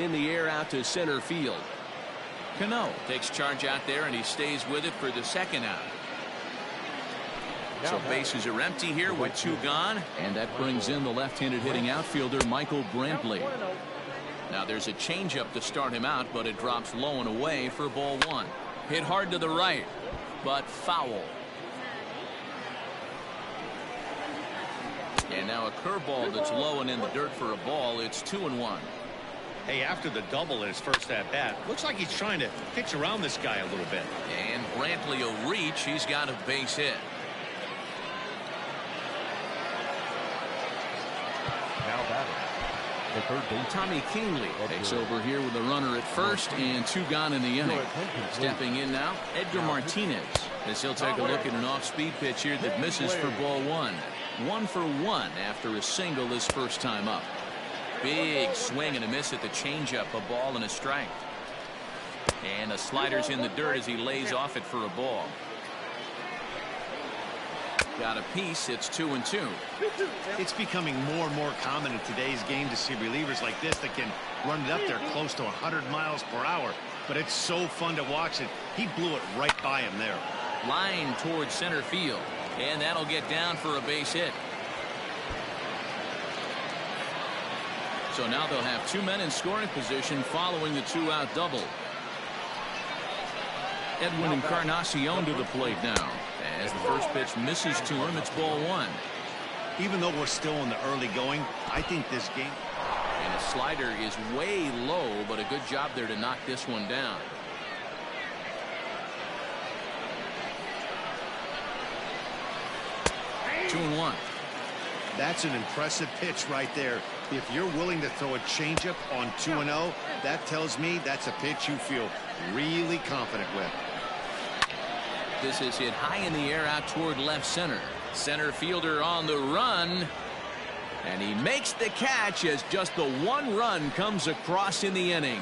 In the air out to center field. Cano takes charge out there, and he stays with it for the second out. So bases are empty here with 2 gone, and that brings in the left-handed hitting outfielder Michael Brantley. Now there's a changeup to start him out, but it drops low and away for ball 1. Hit hard to the right, but foul. And now a curveball that's low and in the dirt for a ball. It's 2-1. Hey, after the double in his first at bat, looks like he's trying to pitch around this guy a little bit. And Brantley will reach. He's got a base hit. Now batting, the third base, Tommy Kingley takes over here with a runner at first and 2 gone in the inning. Stepping in now, Edgar Martinez, as he'll take a look at an off-speed pitch here that misses for ball 1. 1 for 1 after a single his first time up. Big swing and a miss at the changeup, a ball and a strike. And the slider's in the dirt as he lays off it for a ball. Got a piece. It's 2-2. It's becoming more and more common in today's game to see relievers like this that can run it up there close to 100 miles per hour. But it's so fun to watch it. He blew it right by him there. Line towards center field, and that'll get down for a base hit. So now they'll have 2 men in scoring position following the 2-out double. Edwin Encarnacion to the plate now. As the first pitch misses to him, it's ball 1. Even though we're still in the early going, I think this game. And a slider is way low, but a good job there to knock this one down. Two and 1. That's an impressive pitch right there. If you're willing to throw a changeup on 2-0, that tells me that's a pitch you feel really confident with. This is hit high in the air out toward left center. Center fielder on the run. And he makes the catch as just the 1 run comes across in the inning.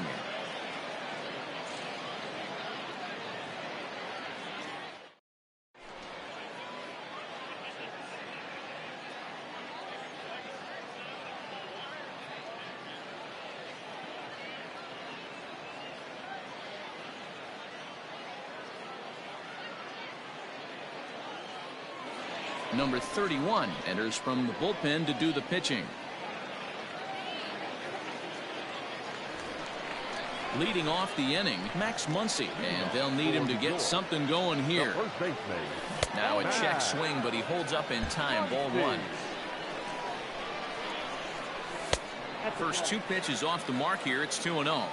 Number 31 enters from the bullpen to do the pitching. Leading off the inning, Max Muncy, and they'll need him to get something going here. Now a check swing, but he holds up in time. Ball 1. First 2 pitches off the mark here. It's 2-0.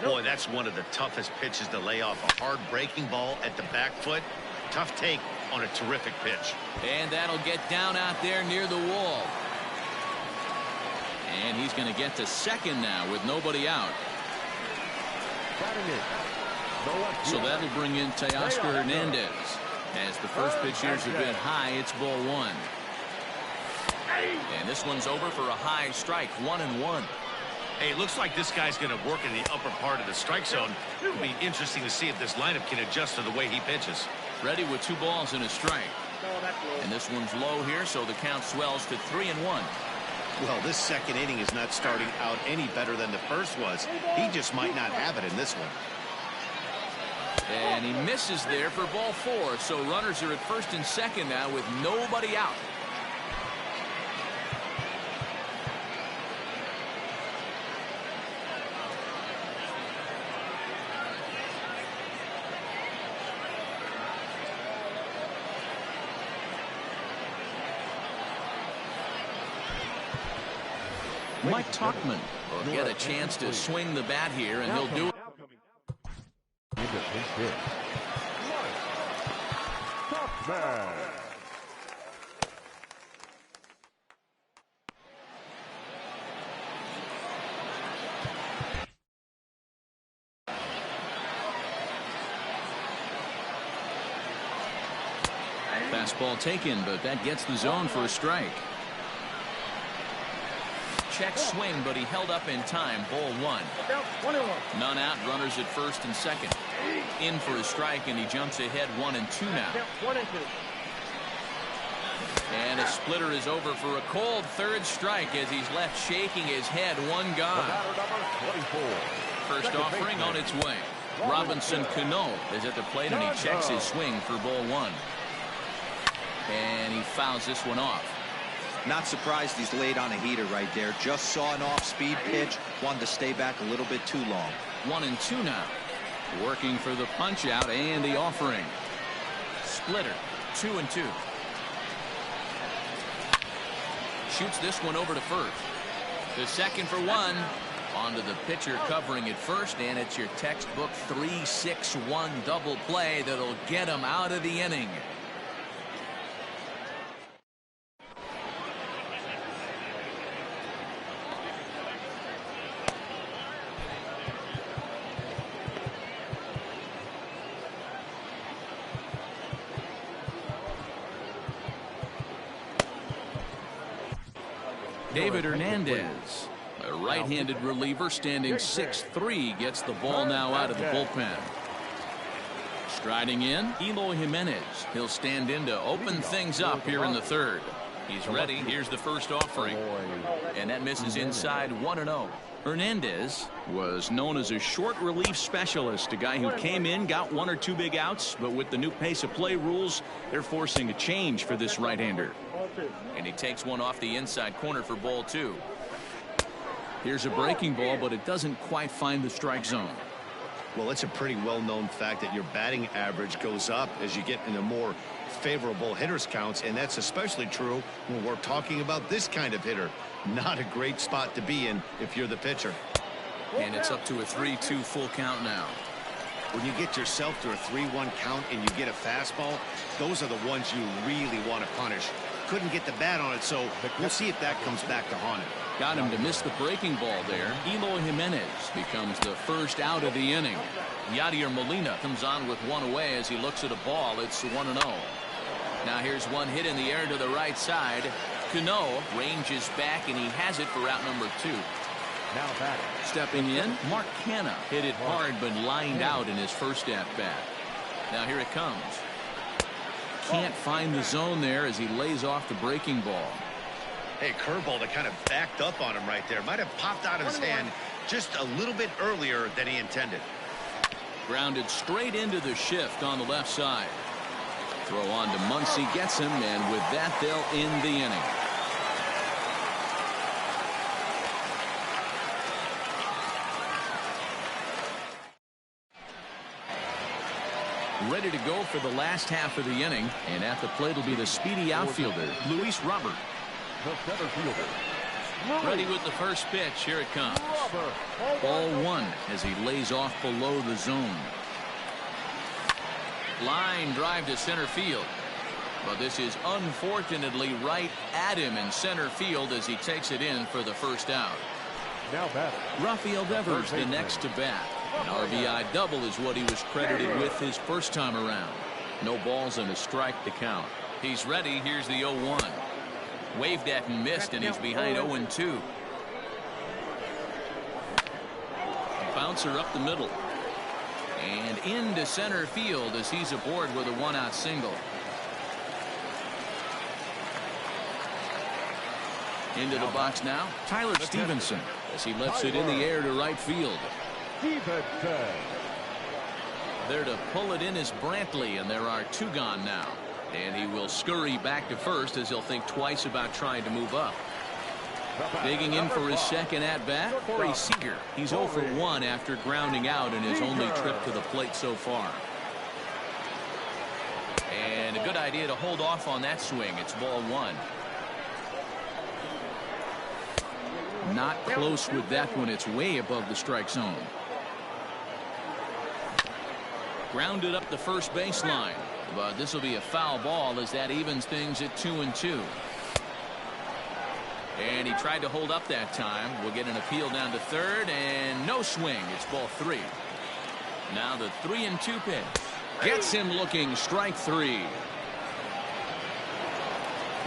Boy, that's one of the toughest pitches to lay off. A hard breaking ball at the back foot. Tough take on a terrific pitch. And that'll get down out there near the wall. And he's going to get to second now with nobody out. So that'll bring in Teoscar Hernandez. As the first pitch here's a bit high, it's ball 1. And this one's over for a high strike. 1-1. Hey, it looks like this guy's going to work in the upper part of the strike zone. It'll be interesting to see if this lineup can adjust to the way he pitches. Ready with 2 balls and a strike. And this one's low here, so the count swells to 3-1. Well, this second inning is not starting out any better than the first was. He just might not have it in this one. And he misses there for ball 4. So runners are at first and second now with nobody out. Mike Tauchman will get a chance to swing the bat here, and he'll do it. Fastball taken, but that gets the zone for a strike. Check swing, but he held up in time. Ball 1. None out. Runners at first and second. In for a strike, and he jumps ahead 1-2 now. And a splitter is over for a cold third strike as he's left shaking his head. One gone. First offering on its way. Robinson Cano is at the plate, and he checks his swing for ball one. And he fouls this one off. Not surprised he's laid on a heater right there. Just saw an off-speed pitch. Wanted to stay back a little bit too long. 1-2 now. Working for the punch out and the offering. Splitter. 2-2. Shoots this one over to first. The second for one. Onto the pitcher covering at first, and it's your textbook 3-6-1 double play that'll get him out of the inning. David Hernandez, a right-handed reliever standing 6'3", gets the ball now out of the bullpen. Striding in, Eloy Jimenez. He'll stand in to open things up here in the third. He's ready. Here's the first offering. And that misses inside 1-0. Hernandez was known as a short relief specialist, a guy who came in, got one or two big outs, but with the new pace of play rules, they're forcing a change for this right-hander. And he takes one off the inside corner for ball two. Here's a breaking ball, but it doesn't quite find the strike zone. Well, it's a pretty well-known fact that your batting average goes up as you get into more favorable hitters counts, and that's especially true when we're talking about this kind of hitter. Not a great spot to be in if you're the pitcher. And it's up to a 3-2 full count now. When you get yourself to a 3-1 count and you get a fastball, those are the ones you really want to punish. Couldn't get the bat on it, so we'll see if that comes back to haunt him. Got him to miss the breaking ball there. Eloy Jimenez becomes the first out of the inning. Yadier Molina comes on with one away as he looks at a ball. It's 1-0. Now here's one hit in the air to the right side. Cano ranges back, and he has it for out number 2. Now batting. Stepping in, Mark Canha hit it hard but lined out in his first at-bat. Now here it comes. Can't find the zone there as he lays off the breaking ball. Hey, curveball that kind of backed up on him right there. Might have popped out of his hand just a little bit earlier than he intended. Grounded straight into the shift on the left side. Throw on to Muncy, gets him, and with that they'll end the inning. Ready to go for the last half of the inning, and at the plate will be the speedy outfielder, Luis Robert. The center fielder. Ready with the first pitch. Here it comes. Ball one as he lays off below the zone. Line drive to center field. But this is unfortunately right at him in center field as he takes it in for the first out. Now batting. Rafael Devers the next to bat. An RBI double is what he was credited with his first time around. No balls and a strike to count. He's ready. Here's the 0-1. Waved at and missed, and he's behind 0-2. A bouncer up the middle. And into center field as he's aboard with a one-out single. Into the box now, Tyler Stevenson as he lifts it in the air to right field. There to pull it in is Brantley, and there are two gone now. And he will scurry back to first as he'll think twice about trying to move up. Digging in for his second at-bat, Corey Seager. He's 0 for 1 after grounding out in his only trip to the plate so far. And a good idea to hold off on that swing. It's ball one. Not close with that one. It's way above the strike zone. Grounded up the first baseline. But this will be a foul ball as that evens things at 2-2. And he tried to hold up that time. We'll get an appeal down to third, and no swing. It's ball 3. Now the 3-2 pitch. Gets him looking. Strike 3.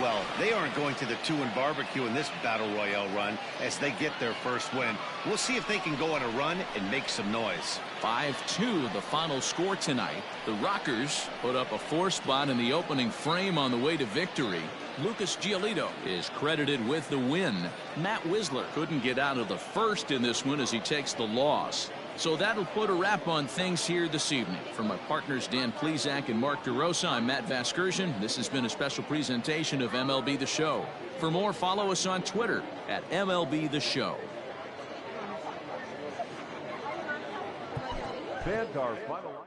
Well, they aren't going to the 2-and-barbecue in this Battle Royale run as they get their first win. We'll see if they can go on a run and make some noise. 5-2 the final score tonight. The Rockers put up a 4 spot in the opening frame on the way to victory. Lucas Giolito is credited with the win. Matt Wisler couldn't get out of the first in this one as he takes the loss. So that'll put a wrap on things here this evening. For my partners Dan Plesac and Mark DeRosa, I'm Matt Vasgersian. This has been a special presentation of MLB The Show. For more, follow us on Twitter at MLB The Show. Fans are final.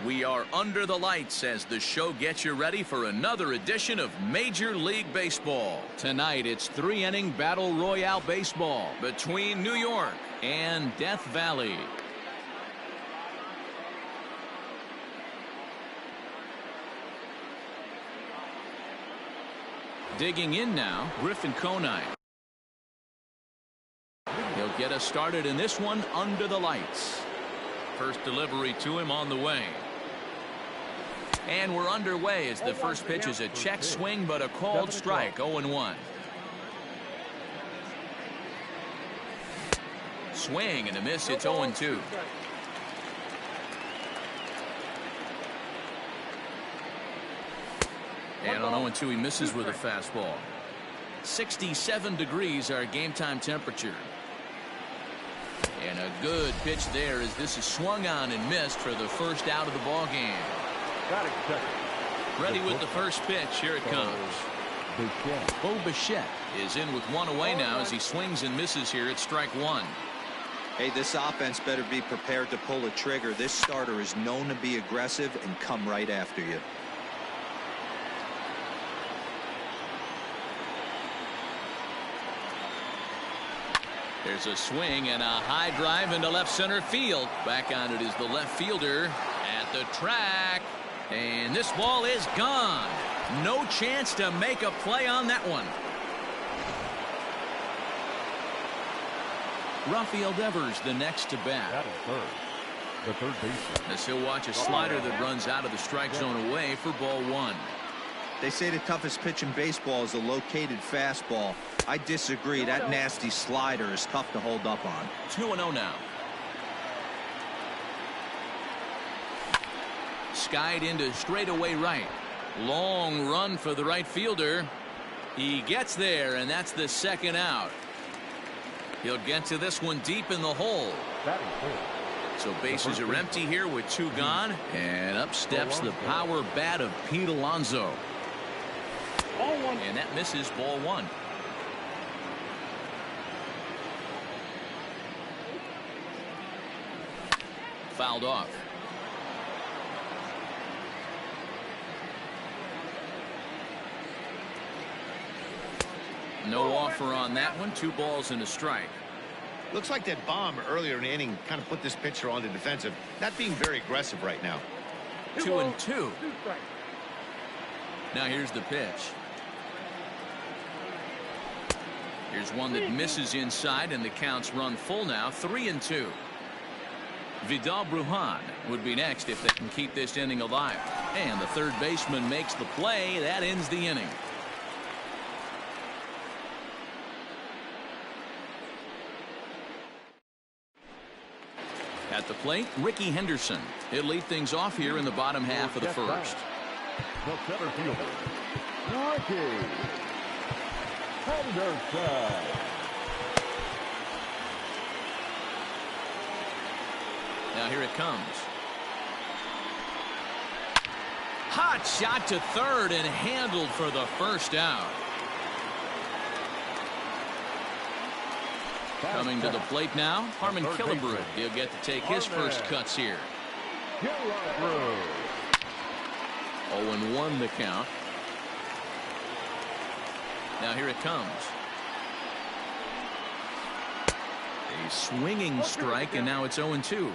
We are under the lights as the show gets you ready for another edition of Major League Baseball. Tonight, it's 3-inning Battle Royale baseball between New York and Death Valley. Digging in now, Griffin Conine. He'll get us started in this one under the lights. First delivery to him on the way. And we're underway as the first pitch is a check swing, but a called strike, 0-1. Swing and a miss, it's 0-2. And on 0-2, he misses with a fastball. 67 degrees, our game time temperature. And a good pitch there as this is swung on and missed for the first out of the ball game. Ready with the first pitch. Here it comes. Bo Bichette is in with one away now as he swings and misses here at strike one. Hey, this offense better be prepared to pull a trigger. This starter is known to be aggressive and come right after you. There's a swing and a high drive into left center field. Back on it is the left fielder at the track. And this ball is gone. No chance to make a play on that one. Rafael Devers the next to bat. That is third. The third baseman. As he'll watch a slider that runs out of the strike zone away for ball one. They say the toughest pitch in baseball is a located fastball. I disagree. That nasty slider is tough to hold up on. 2-0 now. Skied into straightaway right. Long run for the right fielder. He gets there, and that's the second out. He'll get to this one deep in the hole. So bases are empty here with two gone. And up steps the power bat of Pete Alonso. And that misses ball one. Fouled off. No offer on that one. 2 balls and a strike. Looks like that bomb earlier in the inning kind of put this pitcher on the defensive. Not being very aggressive right now. 2-2. Now here's the pitch. Here's one that misses inside, and the count's run full now. 3-2. Vidal Brujan would be next if they can keep this inning alive. And the third baseman makes the play. That ends the inning. At the plate, Ricky Henderson. He'll lead things off here in the bottom half of the first. The center fielder, Ricky Henderson. Now here it comes. Hot shot to third and handled for the first out. Coming to the plate now, Harmon Killebrew. He'll get to take his first cuts here. 0-1 the count. Now here it comes. A swinging strike, and now it's 0-2.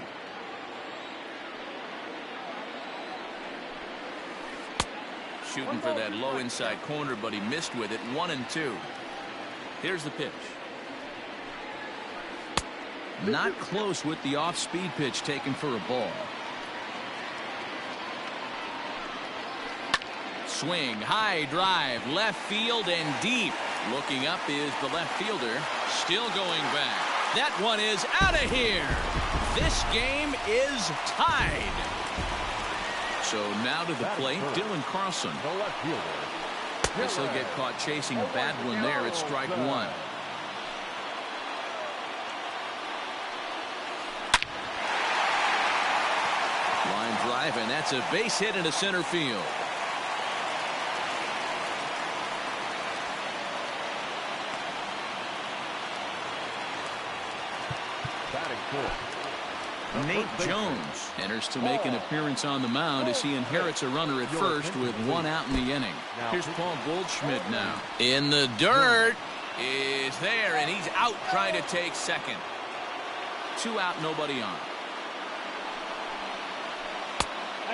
Shooting for that low inside corner, but he missed with it. 1-2. Here's the pitch. Not close with the off-speed pitch taken for a ball. Swing, high drive, left field and deep. Looking up is the left fielder. Still going back. That one is out of here. This game is tied. So now to the plate, Dylan Carlson. The left fielder. Guess he'll get caught chasing a bad one there at strike one. Line drive, and that's a base hit into center field. Batting fourth, Nate Jones enters to make an appearance on the mound as he inherits a runner at first with one out in the inning. Here's Paul Goldschmidt now. In the dirt is there, and he's out trying to take second. 2 out, nobody on.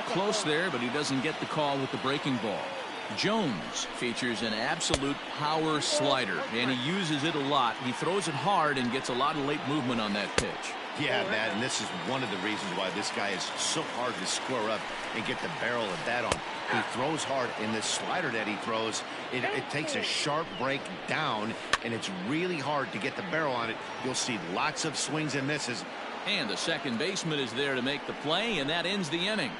Close there, but he doesn't get the call with the breaking ball. Jones features an absolute power slider, and he uses it a lot. He throws it hard and gets a lot of late movement on that pitch. Yeah, Matt, and this is one of the reasons why this guy is so hard to square up and get the barrel of that on. He throws hard, and this slider that he throws, it takes a sharp break down, and it's really hard to get the barrel on it. You'll see lots of swings and misses. And the second baseman is there to make the play, and that ends the inning.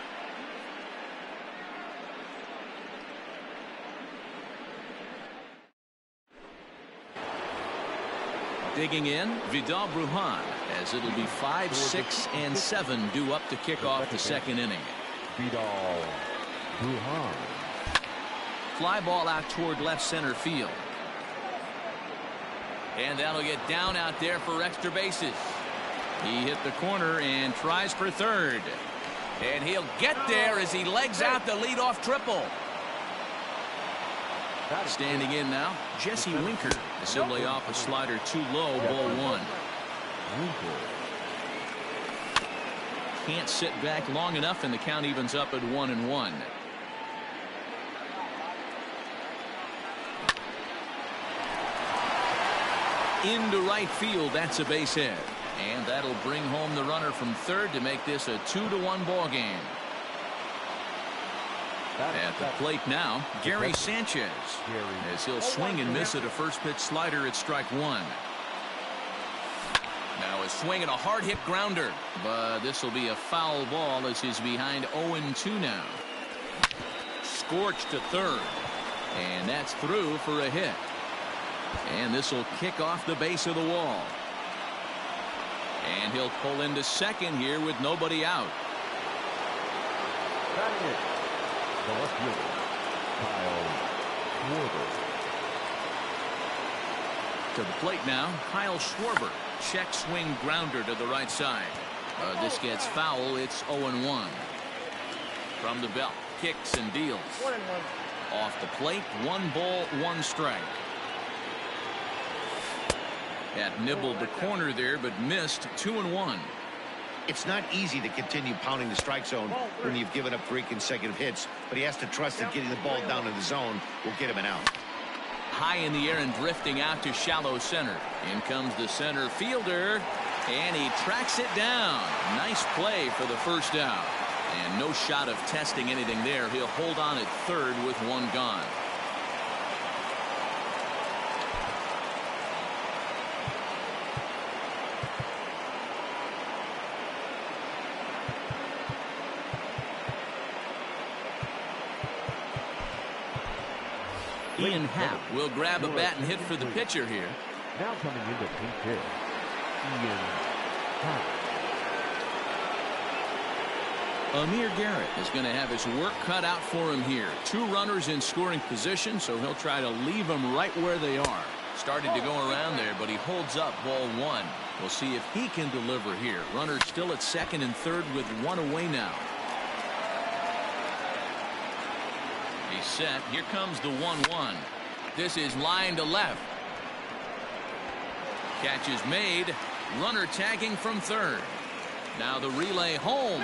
Digging in, Vidal Brujan, as it'll be 5, 6, and 7 due up to kick off the second inning. Vidal Brujan. Fly ball out toward left center field. And that'll get down out there for extra bases. He hit the corner and tries for third. And he'll get there as he legs out the leadoff triple. Standing in now, Jesse Winker. As he'll lay off a slider too low, ball 1. Can't sit back long enough, and the count evens up at 1-1. Into right field, that's a base hit. And that'll bring home the runner from third to make this a 2-1 ball game. At the plate now, Gary Sanchez, as he'll swing and miss at a first pitch slider at strike 1. Now a swing and a hard hit grounder, but this will be a foul ball as he's behind 0-2 now. Scorched to third, and that's through for a hit. And this will kick off the base of the wall. And he'll pull into second here with nobody out. The left fielder, Kyle Schwarber. To the plate now, Kyle Schwarber. Check swing grounder to the right side. This gets foul. It's 0-1. From the belt, kicks and deals. Off the plate, 1 ball, 1 strike. That nibbled the corner there, but missed. 2-1. It's not easy to continue pounding the strike zone when you've given up 3 consecutive hits, but he has to trust that getting the ball down in the zone will get him an out. High in the air and drifting out to shallow center. In comes the center fielder, and he tracks it down. Nice play for the first out. And no shot of testing anything there. He'll hold on at third with 1 gone. Ian Happ will grab a bat and hit for the pitcher here. Now coming into pinch hit, Ian Happ. Amir Garrett is going to have his work cut out for him here. 2 runners in scoring position, so he'll try to leave them right where they are. Started to go around there, but he holds up ball 1. We'll see if he can deliver here. Runners still at second and third with 1 away now. He's set. Here comes the 1-1. This is line to left. Catch is made. Runner tagging from third. Now the relay home.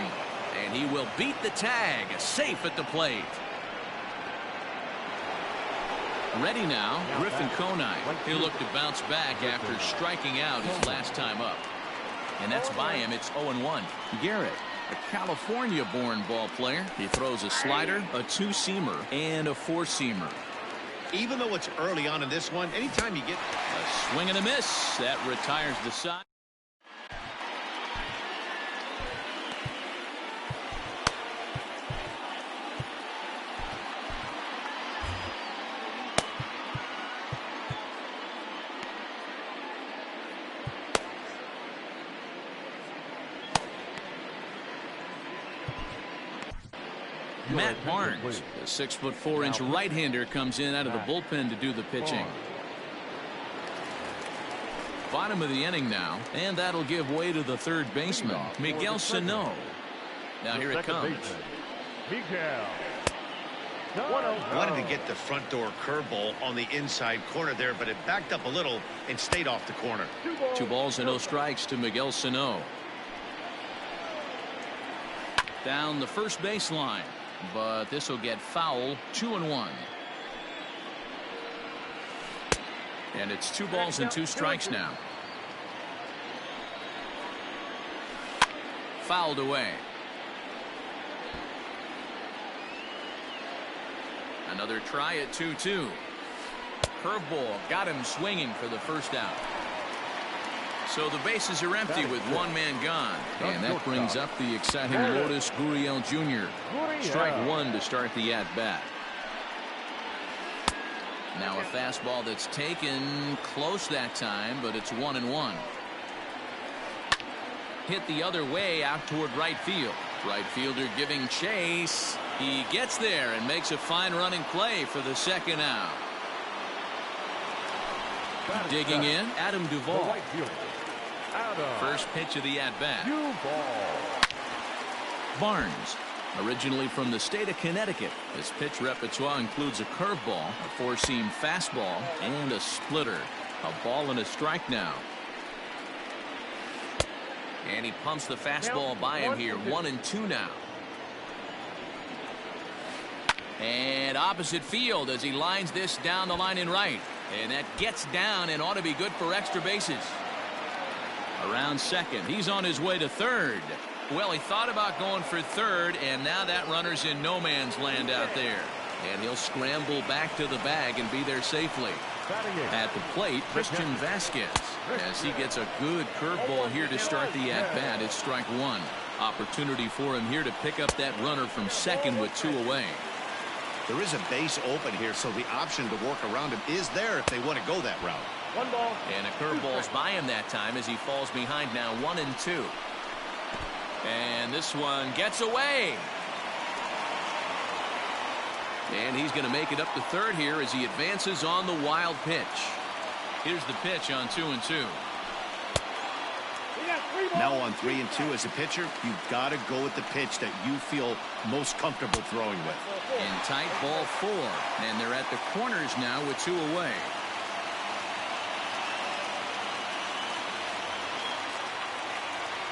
And he will beat the tag. Safe at the plate. Ready now, Griffin Conine. He'll look to bounce back after striking out his last time up. And that's by him. It's 0-1. Garrett, a California-born ball player. He throws a slider, a 2-seamer, and a 4-seamer. Even though it's early on in this one, anytime you get a swing and a miss, that retires the side. Matt Barnes, the 6'4" right-hander, comes in out of the bullpen to do the pitching. Bottom of the inning now, and that'll give way to the third baseman, Miguel Sano. Now here it comes. Miguel. Wanted to get the front door curveball on the inside corner there, but it backed up a little and stayed off the corner. 2 balls and no strikes to Miguel Sano. Down the first baseline, but this will get foul. 2-1. And it's 2 balls and 2 strikes now. Fouled away. Another try at 2-2. Curveball got him swinging for the first out. So the bases are empty with 1 man gone. And that brings up the exciting Lourdes Gurriel Jr. Strike 1 to start the at-bat. Now a fastball that's taken close that time, but it's 1-1. Hit the other way out toward right field. Right fielder giving chase. He gets there and makes a fine running play for the second out. Digging in, Adam Duvall. First pitch of the at-bat. Barnes, originally from the state of Connecticut. His pitch repertoire includes a curveball, a 4-seam fastball, and a splitter. A ball and a strike now. And he pumps the fastball by him here. 1-2 now. And opposite field as he lines this down the line in right. And that gets down and ought to be good for extra bases. Around second. He's on his way to third. Well, he thought about going for third, and now that runner's in no man's land out there. And he'll scramble back to the bag and be there safely. At the plate, Christian Vasquez, as he gets a good curveball here to start the at-bat. It's strike 1. Opportunity for him here to pick up that runner from second with 2 away. There is a base open here, so the option to work around him is there if they want to go that route. 1 ball. And a curveball's by him that time as he falls behind now. 1-2. And this one gets away. And he's going to make it up to third here as he advances on the wild pitch. Here's the pitch on 2-2. Now on 3-2 as a pitcher, you've got to go with the pitch that you feel most comfortable throwing with. In tight, ball 4. And they're at the corners now with 2 away.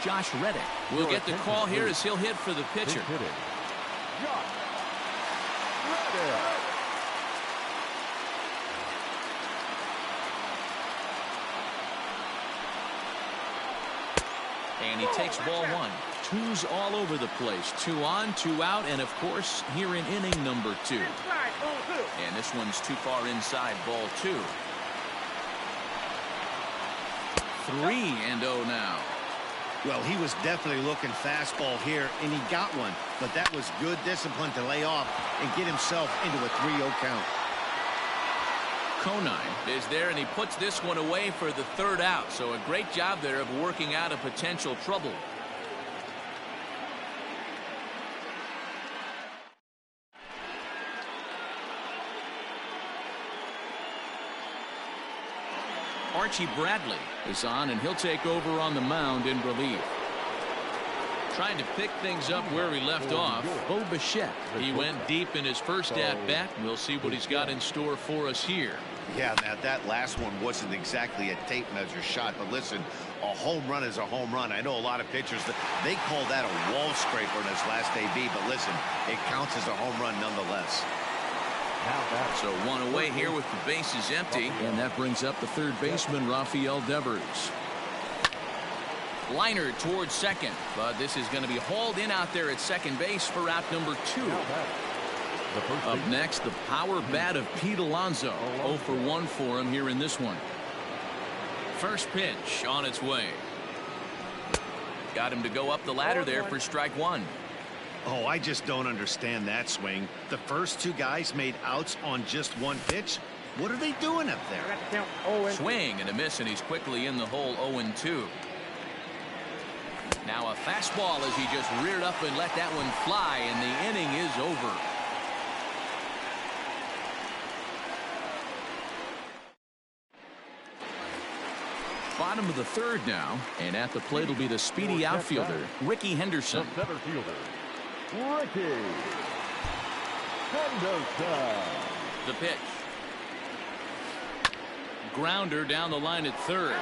Josh Reddick will get the call here as he'll hit for the pitcher. And he takes ball 1. 2's all over the place. 2 on, 2 out, and of course here in inning number 2. And this one's too far inside, ball 2. 3-0 now. Well, he was definitely looking fastball here, and he got one. But that was good discipline to lay off and get himself into a 3-0 count. Conine is there, and he puts this one away for the third out. So a great job there of working out a potential trouble. Archie Bradley is on, and he'll take over on the mound in relief. Trying to pick things up where he left off, Bo Bichette. He went deep in his first at-bat. We'll see what he's got in store for us here. Yeah, now that last one wasn't exactly a tape measure shot, but listen, a home run is a home run. I know a lot of pitchers, they call that a wall scraper in his last AB, but listen, it counts as a home run nonetheless. So 1 away here with the bases empty, and that brings up the third baseman, Rafael Devers. Liner towards second, but this is going to be hauled in out there at second base for out number 2. Up next, the power bat of Pete Alonso. 0 for 1 for him here in this one. First pitch on its way. Got him to go up the ladder there for strike 1. Oh, I just don't understand that swing. The first 2 guys made outs on just 1 pitch. What are they doing up there? Swing and a miss, and he's quickly in the hole. 0-2. Now a fastball as he just reared up and let that one fly, and the inning is over. bottom of the third now, and at the plate will be the speedy outfielder, Ricky Henderson. The center fielder, Ricky Henderson. The pitch. Grounder down the line at third.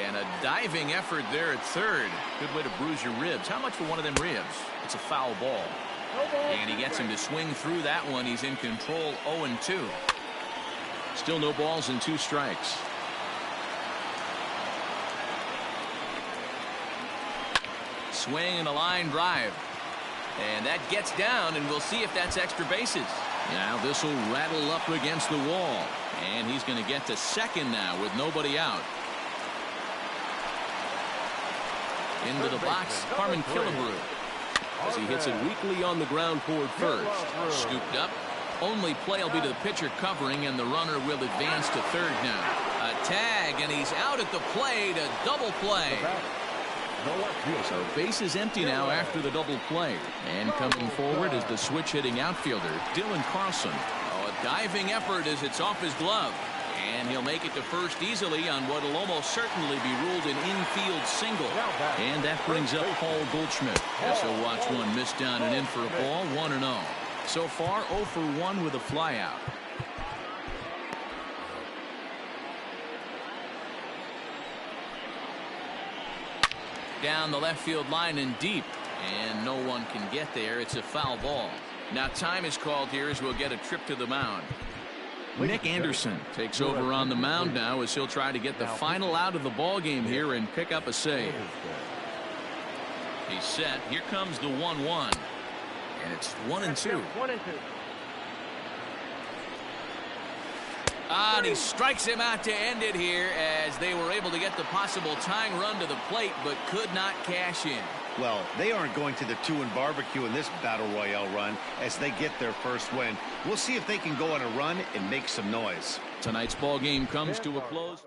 And a diving effort there at third. Good way to bruise your ribs. How much for one of them ribs? It's a foul ball. And he gets him to swing through that one. He's in control, 0-2. Still no balls and 2 strikes. Swing and a line drive. And that gets down, and we'll see if that's extra bases. Now this will rattle up against the wall. And he's going to get to second now with nobody out. Into the box, Harmon Killebrew. As he hits it weakly on the ground toward first. Scooped up. Only play will be to the pitcher covering, and the runner will advance to third now. A tag, and he's out at the plate. A double play. So base is empty now after the double play. And coming forward is the switch-hitting outfielder, Dylan Carlson. Oh, a diving effort as it's off his glove. And he'll make it to first easily on what will almost certainly be ruled an infield single. And that brings up Paul Goldschmidt. So watch one miss down and in for a ball, 1-0. So far, 0 for 1 with a flyout. Down the left field line and deep. And no one can get there. It's a foul ball. Now time is called here as we'll get a trip to the mound. Nick Anderson takes over on the mound now as he'll try to get the final out of the ball game here and pick up a save. He's set. Here comes the 1-1. And it's 1-2. And he strikes him out to end it here as they were able to get the possible tying run to the plate but could not cash in. Well, they aren't going to the 2 and barbecue in this Battle Royale run as they get their first win. We'll see if they can go on a run and make some noise. Tonight's ball game comes to a close.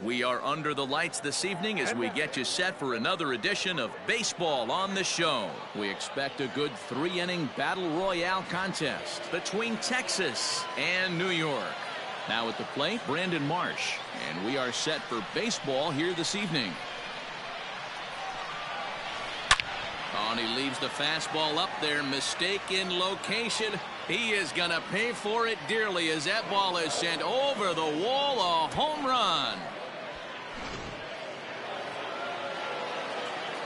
We are under the lights this evening as we get you set for another edition of Baseball on the Show. We expect a good 3-inning Battle Royale contest between Texas and New York. Now at the plate, Brandon Marsh. And we are set for baseball here this evening. Oh, and he leaves the fastball up there. Mistake in location. He is going to pay for it dearly as that ball is sent over the wall. A home run.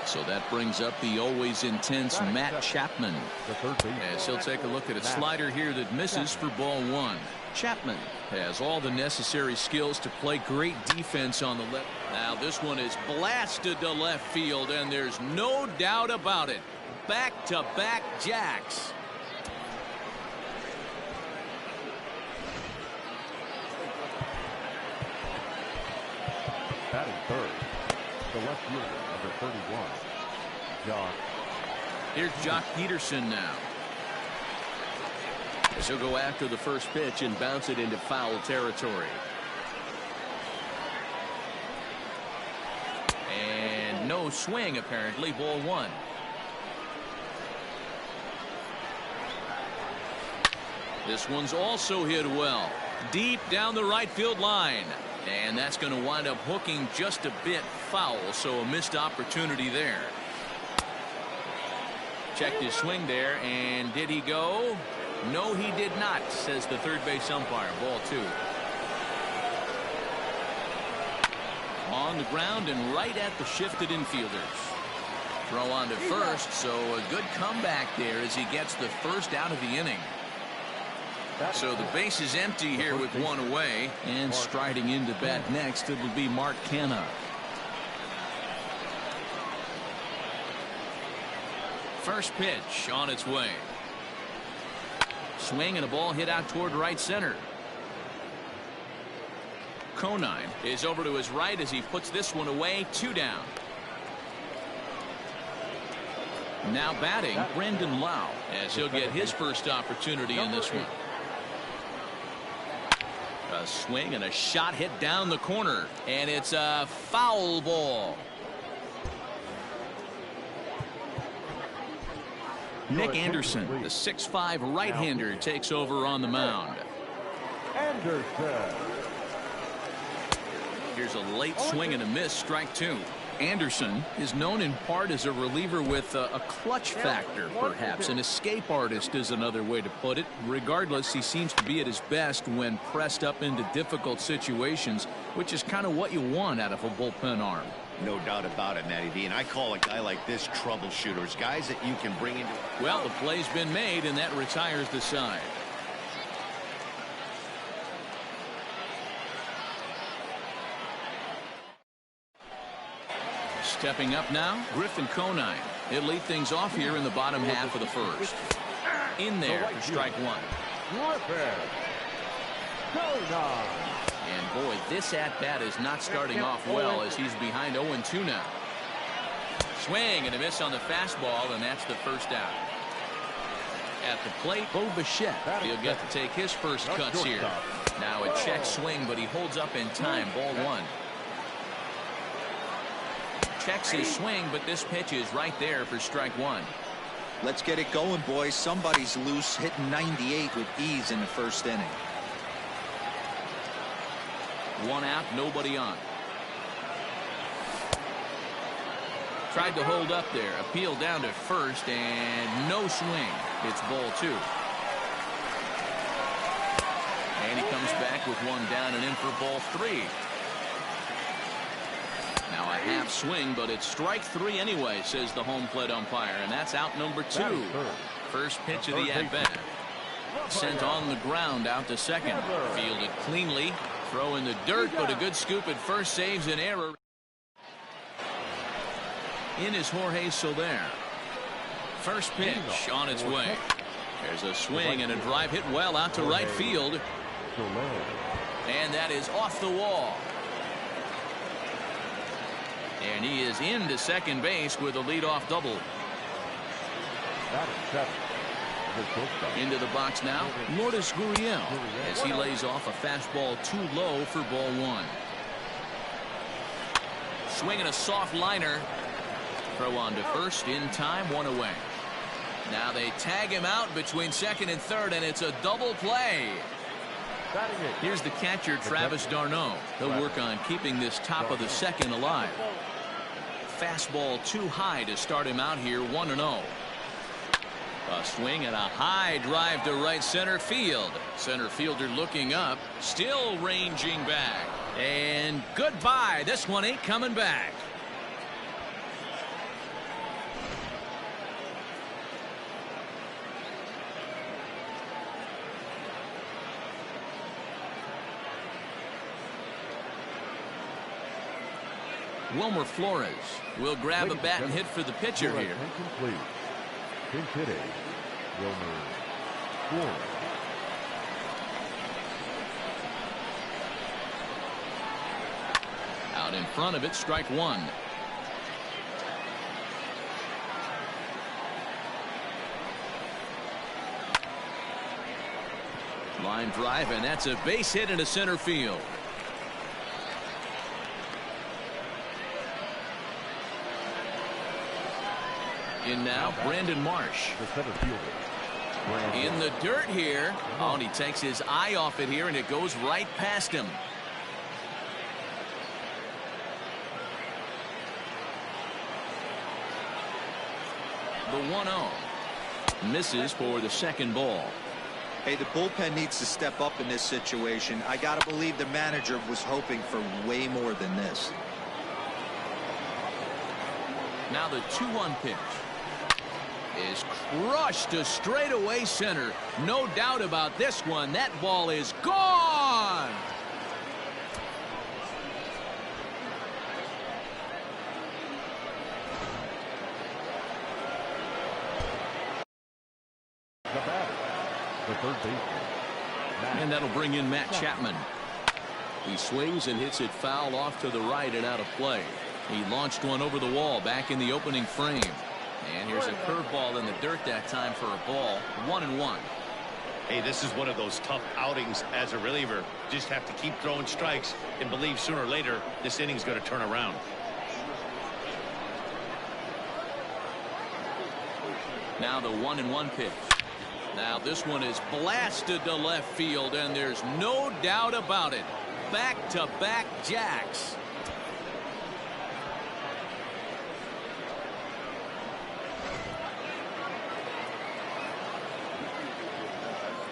So that brings up the always intense Matt Chapman. As he'll take a look at a slider here that misses for ball 1. Chapman has all the necessary skills to play great defense on the left. Now this one is blasted to left field, and there's no doubt about it. Back-to-back jacks. Batting third, the left fielder, number 31, Joc. Here's Joc Pederson now. As he'll go after the first pitch and bounce it into foul territory. And no swing, apparently. Ball 1. This one's also hit well. Deep down the right field line. And that's going to wind up hooking just a bit foul, so a missed opportunity there. Checked his swing there, and did he go? No, he did not, says the third base umpire. Ball 2. On the ground and right at the shifted infielders. Throw on to first, so a good comeback there as he gets the first out of the inning. So the base is empty here with one away, and striding into bat next, it will be Mark Canha. First pitch on its way. Swing and a ball hit out toward right center. Conine is over to his right as he puts this one away. 2 down. Now batting, Brandon Lowe, as he'll get his first opportunity in this one. A swing and a shot hit down the corner, and it's a foul ball. Nick Anderson, the 6'5" right-hander, takes over on the mound. Anderson. Here's a late swing and a miss, strike 2. Anderson is known in part as a reliever with a clutch factor, perhaps. An escape artist is another way to put it. Regardless, he seems to be at his best when pressed up into difficult situations, which is kind of what you want out of a bullpen arm. No doubt about it, Matty V. And I call a guy like this troubleshooters, guys that you can bring into. Well, the play's been made, and that retires the side. Stepping up now, Griffin Conine. He'll lead things off here in the bottom half of the first. In there for strike 1. Griffin Conine. And boy, this at-bat is not starting off well as he's behind 0-2 now. Swing and a miss on the fastball, and that's the first out. At the plate, Bo Bichette. He'll get to take his first cuts here. Now a check swing, but he holds up in time. Ball 1. Checks his swing, but this pitch is right there for strike 1. Let's get it going, boys. Somebody's loose, hitting 98 with ease in the first inning. 1 out, nobody on. Tried to hold up there. Appeal down to first, and no swing. It's ball 2. And he comes back with 1 down and in for ball 3. Now a half swing, but it's strike 3 anyway, says the home plate umpire, and that's out number 2. First pitch of the at-bat. Sent on the ground out to second. Fielded cleanly. Throw in the dirt, but a good scoop at first, saves an error. In is Jorge Soler. First pitch on its way. There's a swing and a drive hit well out to right field. And that is off the wall. And he is into second base with a leadoff double. Into the box now, Lourdes Gurriel, as he lays off a fastball too low for ball 1. Swinging a soft liner. Throw on to first in time, 1 away. Now they tag him out between second and third, and it's a double play. Here's the catcher, Travis d'Arnaud. He'll work on keeping this top of the second alive. Fastball too high to start him out here, 1-0. A swing and a high drive to right center field. Center fielder looking up, still ranging back. And goodbye. This one ain't coming back. Wilmer Flores will grab a bat and hit for the pitcher here. Pinch hitting, Wilmer Flores. Out in front of it, strike 1. Line drive, and that's a base hit into center field. In now, Brandon Marsh. The center fielder, In the dirt here. Oh, and he takes his eye off it here, and it goes right past him. The 1-0. Misses for the second ball. Hey, the bullpen needs to step up in this situation. I got to believe the manager was hoping for way more than this. Now the 2-1 pitch is crushed to straightaway center. No doubt about this one. That ball is gone. The third baseman. And that'll bring in Matt Chapman. He swings and hits it foul off to the right and out of play. He launched one over the wall back in the opening frame. And here's a curveball in the dirt that time for a ball. 1-1. Hey, this is one of those tough outings as a reliever. Just have to keep throwing strikes and believe sooner or later this inning's going to turn around. Now the 1-1 pitch. Now this one is blasted to left field, and there's no doubt about it. Back-to-back jacks.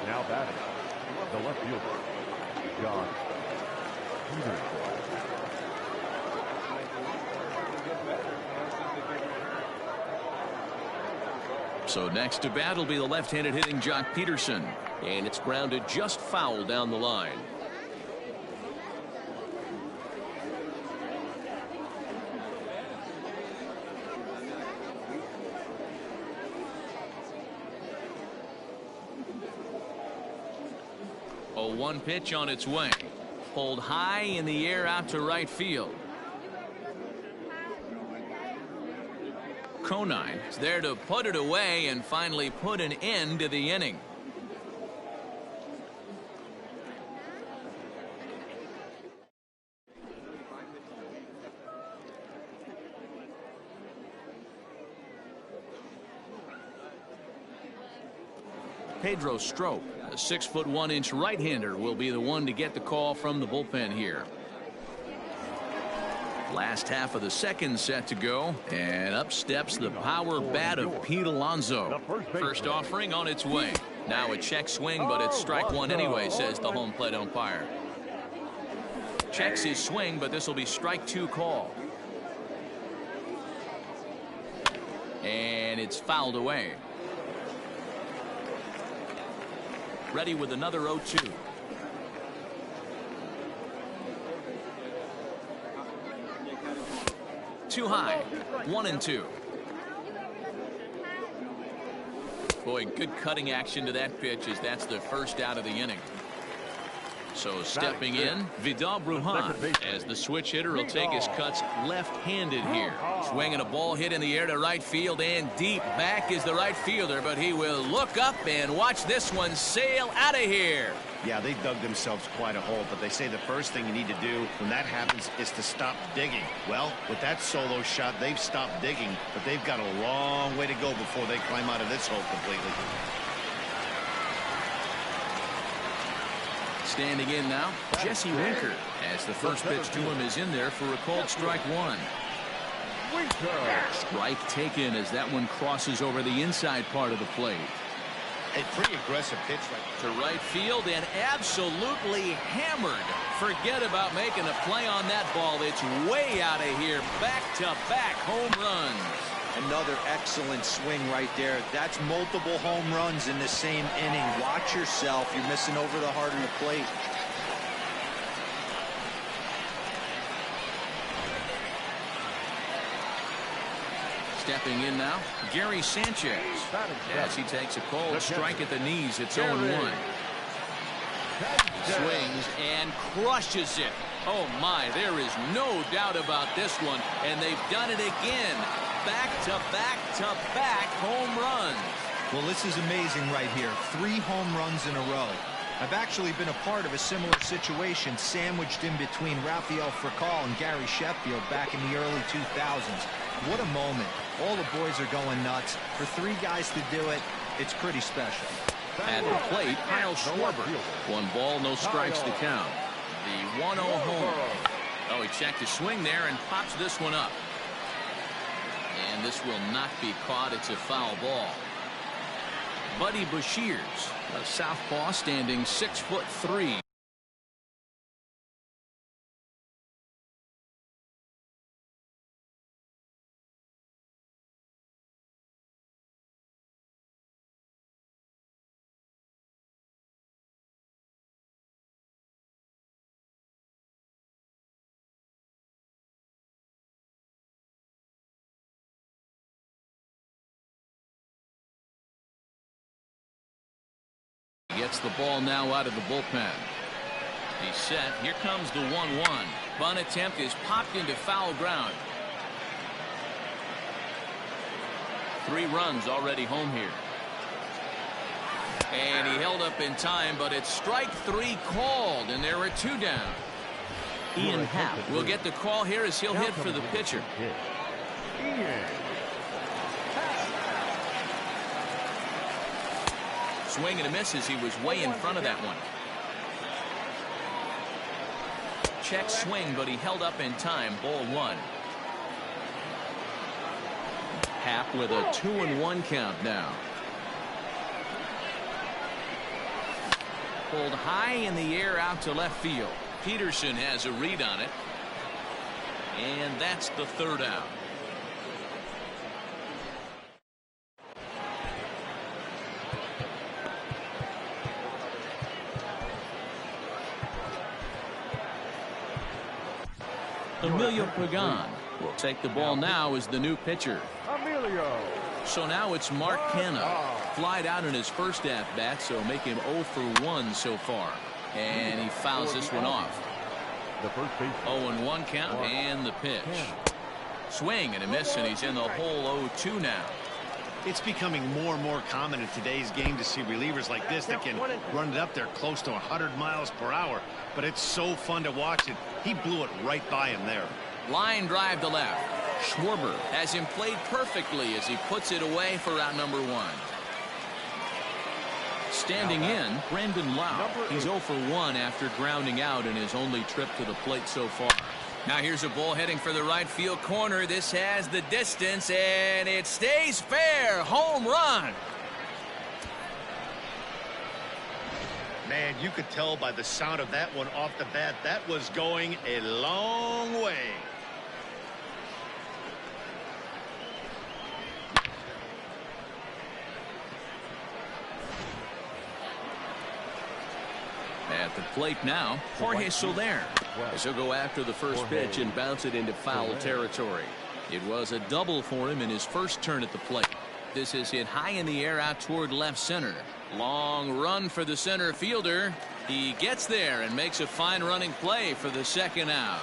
Now batting, the left fielder, John Peterson. So next to bat will be the left-handed hitting Jock Peterson. And it's grounded just foul down the line. A 1 pitch on its way. Pulled high in the air out to right field. Conine is there to put it away and finally put an end to the inning. Pedro Strop, a 6'1" right-hander, will be the one to get the call from the bullpen here. Last half of the second set to go, and up steps the power bat of Pete Alonso. First offering on its way. Now a check swing, but it's strike one anyway, says the home plate umpire. Checks his swing, but this will be strike two call. And it's fouled away. Ready with another 0-2. Too high. 1-2. Boy, good cutting action to that pitch, as that's the first out of the inning. So stepping in, Vidal Brujan, as the switch hitter will take his cuts left-handed here. Swinging a ball hit in the air to right field and deep. Back is the right fielder, but he will look up and watch this one sail out of here. Yeah, they dug themselves quite a hole, but they say the first thing you need to do when that happens is to stop digging. Well, with that solo shot, they've stopped digging, but they've got a long way to go before they climb out of this hole completely. Standing in now, Jesse Winker, as the first pitch to him is in there for a called strike one. Strike taken as that one crosses over the inside part of the plate. A pretty aggressive pitch to right field and absolutely hammered. Forget about making a play on that ball. It's way out of here. Back-to-back home runs. Another excellent swing right there. That's multiple home runs in the same inning. Watch yourself. You're missing over the heart of the plate. Stepping in now, Gary Sanchez, as he takes a cold strike at the knees. It's 0-1. Swings and crushes it. Oh my, there is no doubt about this one, and they've done it again. Back-to-back-to-back home runs. Well, this is amazing right here. 3 home runs in a row. I've actually been a part of a similar situation, sandwiched in between Rafael Furcal and Gary Sheffield back in the early 2000s. What a moment. All the boys are going nuts. For 3 guys to do it, It's pretty special. At the plate, Kyle Schwarber. 1 ball, no strikes to count. The 1-0 home. Oh, he checked his swing there and pops this one up. And this will not be caught. It's a foul ball. Buddy Bashirs, a southpaw, standing 6'3". Gets the ball now out of the bullpen. He's set. Here comes the 1-1. Bunt attempt is popped into foul ground. 3 runs already home here. And he held up in time, but it's strike 3 called, and there are 2 down. Ian Happ will get the call here as he'll hit for the pitcher. Swing and a miss as he was way in front of that one. Check swing, but he held up in time. Ball 1. Happ with a 2-1 count now. Pulled high in the air out to left field. Peterson has a read on it. And that's the 3rd out. Emilio Pagan will take the ball now as the new pitcher. Emilio. So now it's Mark Canha. Flied out in his first at-bat, so make him 0 for 1 so far. And he fouls this one off. The first base. 0-1 count and the pitch. Swing and a miss, and he's in the hole 0-2 now. It's becoming more and more common in today's game to see relievers like this that can run it up there close to 100 miles per hour. But it's so fun to watch it. He blew it right by him there. Line drive to left. Schwarber has him played perfectly as he puts it away for out number 1. Standing in, Brandon Lau. He's 0 for 1 after grounding out in his only trip to the plate so far. Now here's a ball heading for the right field corner. This has the distance, and it stays fair. Home run. Man, you could tell by the sound of that one off the bat, that was going a long way. At the plate now, Jorge Soler. As he'll go after the first pitch and bounce it into foul territory. It was a double for him in his first turn at the plate. This is hit high in the air out toward left center. Long run for the center fielder. He gets there and makes a fine running play for the 2nd out.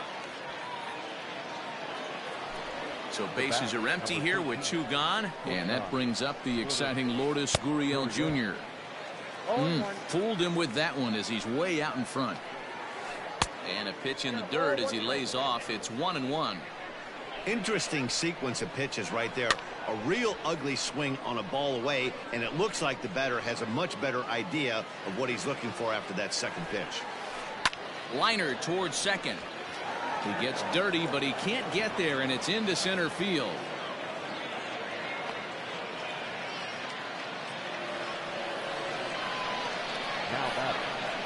So bases are empty here with 2 gone, and that brings up the exciting Lourdes Gurriel Jr. Fooled him with that one as he's way out in front. And a pitch in the dirt as he lays off. It's 1-1. Interesting sequence of pitches right there. A real ugly swing on a ball away, and it looks like the batter has a much better idea of what he's looking for after that second pitch. Liner towards second. He gets dirty, but he can't get there, and it's into center field.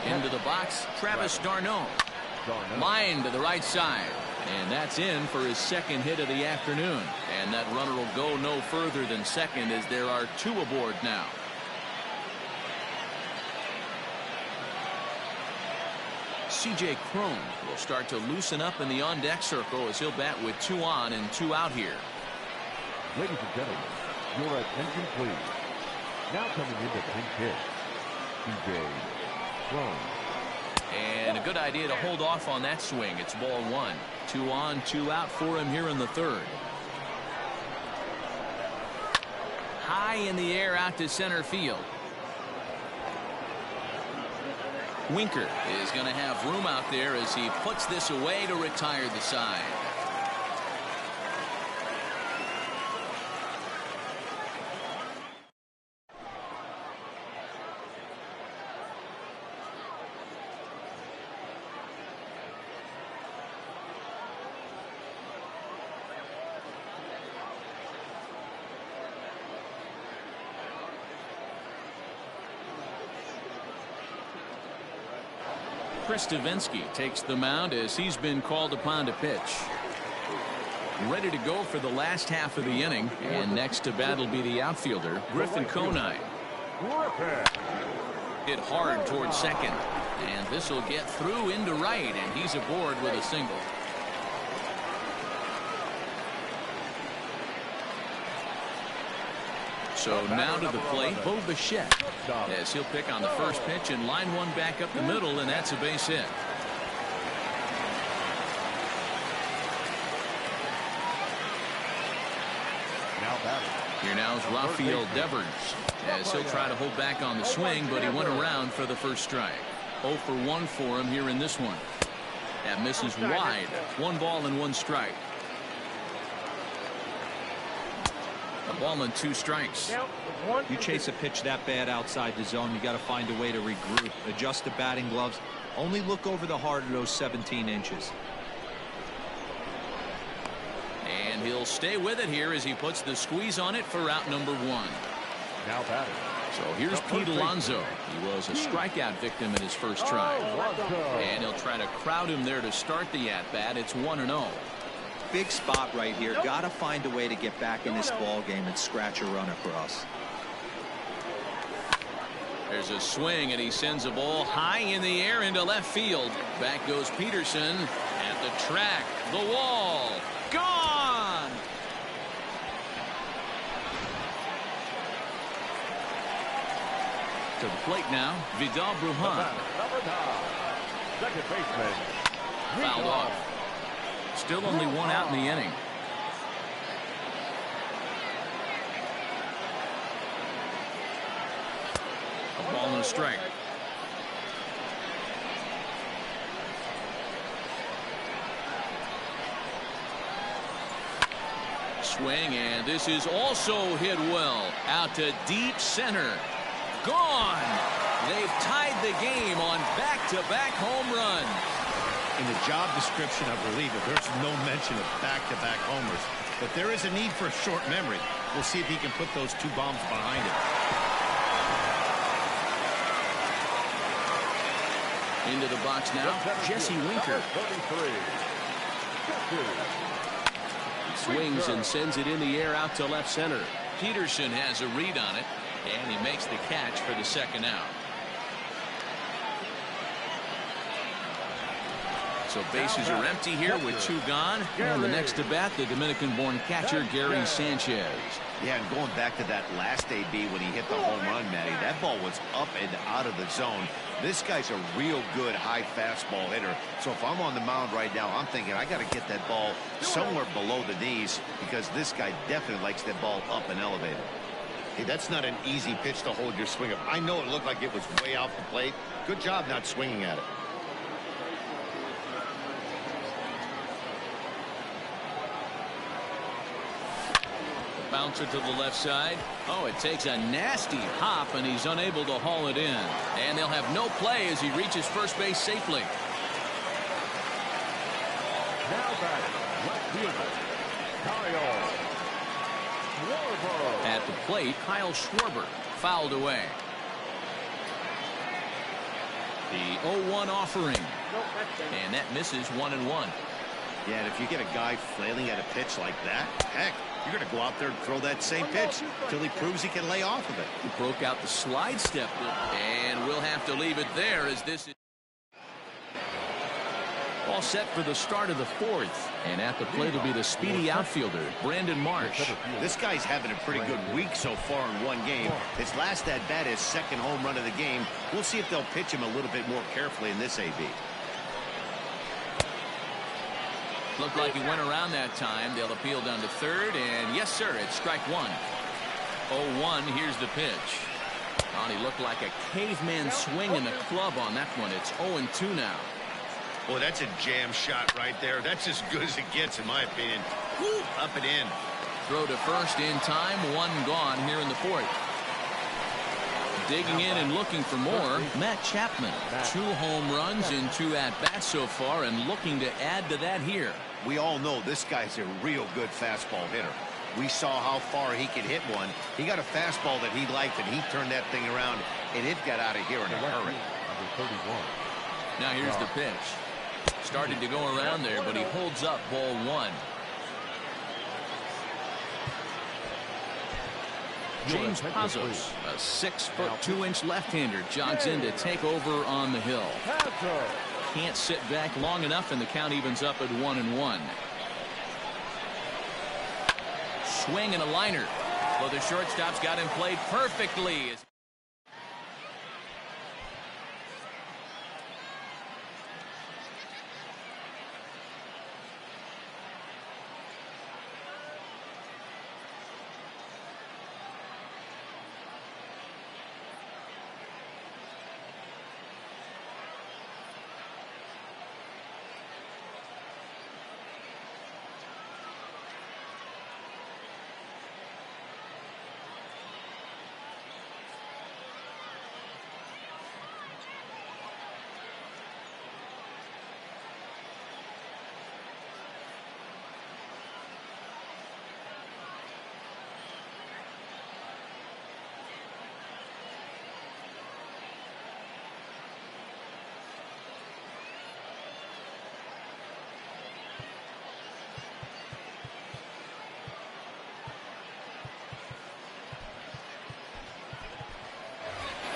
Into the box, Travis d'Arnaud. Line to the right side. And that's in for his 2nd hit of the afternoon. And that runner will go no further than second as there are 2 aboard now. C.J. Cron will start to loosen up in the on-deck circle as he'll bat with 2 on and 2 out here. Ladies and gentlemen, your attention please. Now coming into pinch hit, C.J. Cron. And a good idea to hold off on that swing. It's ball 1. 2 on, 2 out for him here in the 3rd. High in the air out to center field. Winker is going to have room out there as he puts this away to retire the side. Chris Davinsky takes the mound as he's been called upon to pitch. Ready to go for the last half of the inning, and next to bat will be the outfielder Griffin Conine. Hit hard towards second, and this will get through into right, and he's aboard with a single. So now to the plate, Bo Bichette, as he'll pick on the first pitch and line one back up the middle, and that's a base hit. Here now is Rafael Devers, as he'll try to hold back on the swing, but he went around for the first strike. 0 for 1 for him here in this one. That misses wide. 1 ball and 1 strike. A ball and 2 strikes. You chase a pitch that bad outside the zone, you got to find a way to regroup, adjust the batting gloves, only look over the heart of those 17 inches. And he'll stay with it here as he puts the squeeze on it for out number 1. Now batting. So here's Pete Alonso. He was a strikeout victim in his first try. And he'll try to crowd him there to start the at-bat. It's 1-0. Big spot right here. Got to find a way to get back in this ball game and scratch a run across. There's a swing, and he sends a ball high in the air into left field. Back goes Peterson at the track. The wall. Gone! To the plate now, Vidal Brujan. Second baseman. Fouled off. Still only 1 out in the inning. A ball and a strike. Swing, and this is also hit well. Out to deep center. Gone. They've tied the game on back-to-back home runs. In the job description of reliever, there's no mention of back-to-back homers. But there is a need for a short memory. We'll see if he can put those 2 bombs behind him. Into the box now, Jesse Winker. He swings and sends it in the air out to left center. Peterson has a read on it, and he makes the catch for the second out. So bases are empty here with 2 gone. And the next to bat, the Dominican-born catcher Gary Sanchez. Yeah, and going back to that last AB when he hit the home run, Matty, that ball was up and out of the zone. This guy's a real good high fastball hitter. So if I'm on the mound right now, I'm thinking I got to get that ball somewhere below the knees because this guy definitely likes that ball up and elevated. Hey, that's not an easy pitch to hold your swing up. I know it looked like it was way off the plate. Good job not swinging at it. Bouncer to the left side. Oh, it takes a nasty hop, and he's unable to haul it in. And they'll have no play as he reaches first base safely. Now batting, left fielder, Kyle Schwarber. At the plate, Kyle Schwarber fouled away. The 0-1 offering. And that misses 1-1. Yeah, and if you get a guy flailing at a pitch like that, heck, you're going to go out there and throw that same pitch till he proves he can lay off of it. He broke out the slide step, and we'll have to leave it there as this is all set for the start of the 4th. And at the plate will be the speedy outfielder, Brandon Marsh. This guy's having a pretty good week so far in 1 game. His last at-bat is 2nd home run of the game. We'll see if they'll pitch him a little bit more carefully in this AB. Looked like he went around that time. They'll appeal down to 3rd, and yes, sir, it's strike 1. 0-1, here's the pitch. Oh, he looked like a caveman swinging the club on that one. It's 0-2 now. Boy, that's a jam shot right there. That's as good as it gets, in my opinion. Woo, up and in. Throw to first in time. 1 gone here in the 4th. Digging in and looking for more, Matt Chapman. 2 home runs in 2 at-bats so far, and looking to add to that here. We all know this guy's a real good fastball hitter. We saw how far he could hit one. He got a fastball that he liked, and he turned that thing around, and it got out of here in a hurry. Number 31. Now here's the pitch. Started to go around there, but he holds up ball one. James Pazos, a 6'2" left-hander, jogs in to take over on the hill. Can't sit back long enough, and the count evens up at 1-1. Swing and a liner. Well, the shortstop's got him played perfectly.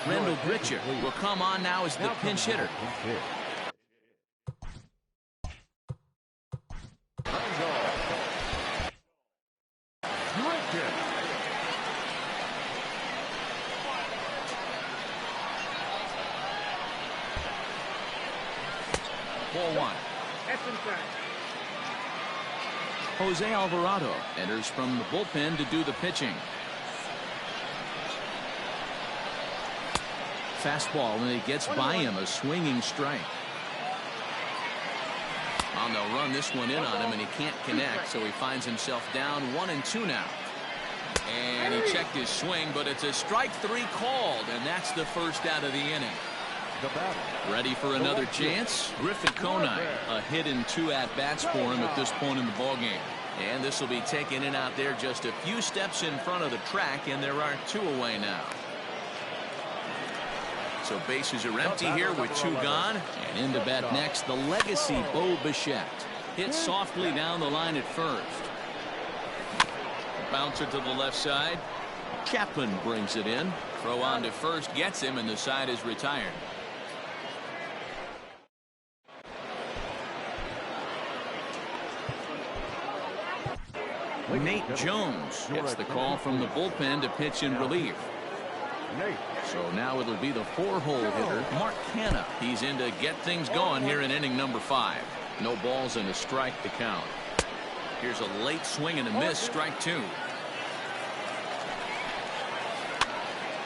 Rendell Grichuk will come on now as the pinch hitter. Ball one. Jose Alvarado enters from the bullpen to do the pitching. Fastball, and he gets by him, a swinging strike. On the run, this one in on him, and he can't connect, so he finds himself down 1-2 now. And he checked his swing, but it's a strike three called, and that's the first out of the inning. Ready for another chance? Griffin Conine, a hit and 2 at-bats for him at this point in the ballgame. And this will be taken in out there just a few steps in front of the track, and there are 2 away now. So bases are empty here with 2 gone. And in to bat next, the legacy Bo Bichette. Hit softly down the line at first. Bouncer to the left side. Chapman brings it in. Throw on to first gets him, and the side is retired. Nate Jones gets the call from the bullpen to pitch in relief. So now it'll be the 4-hole hitter, Mark Canha. He's in to get things going here in inning number 5. No balls and a strike to count. Here's a late swing and a miss, strike 2.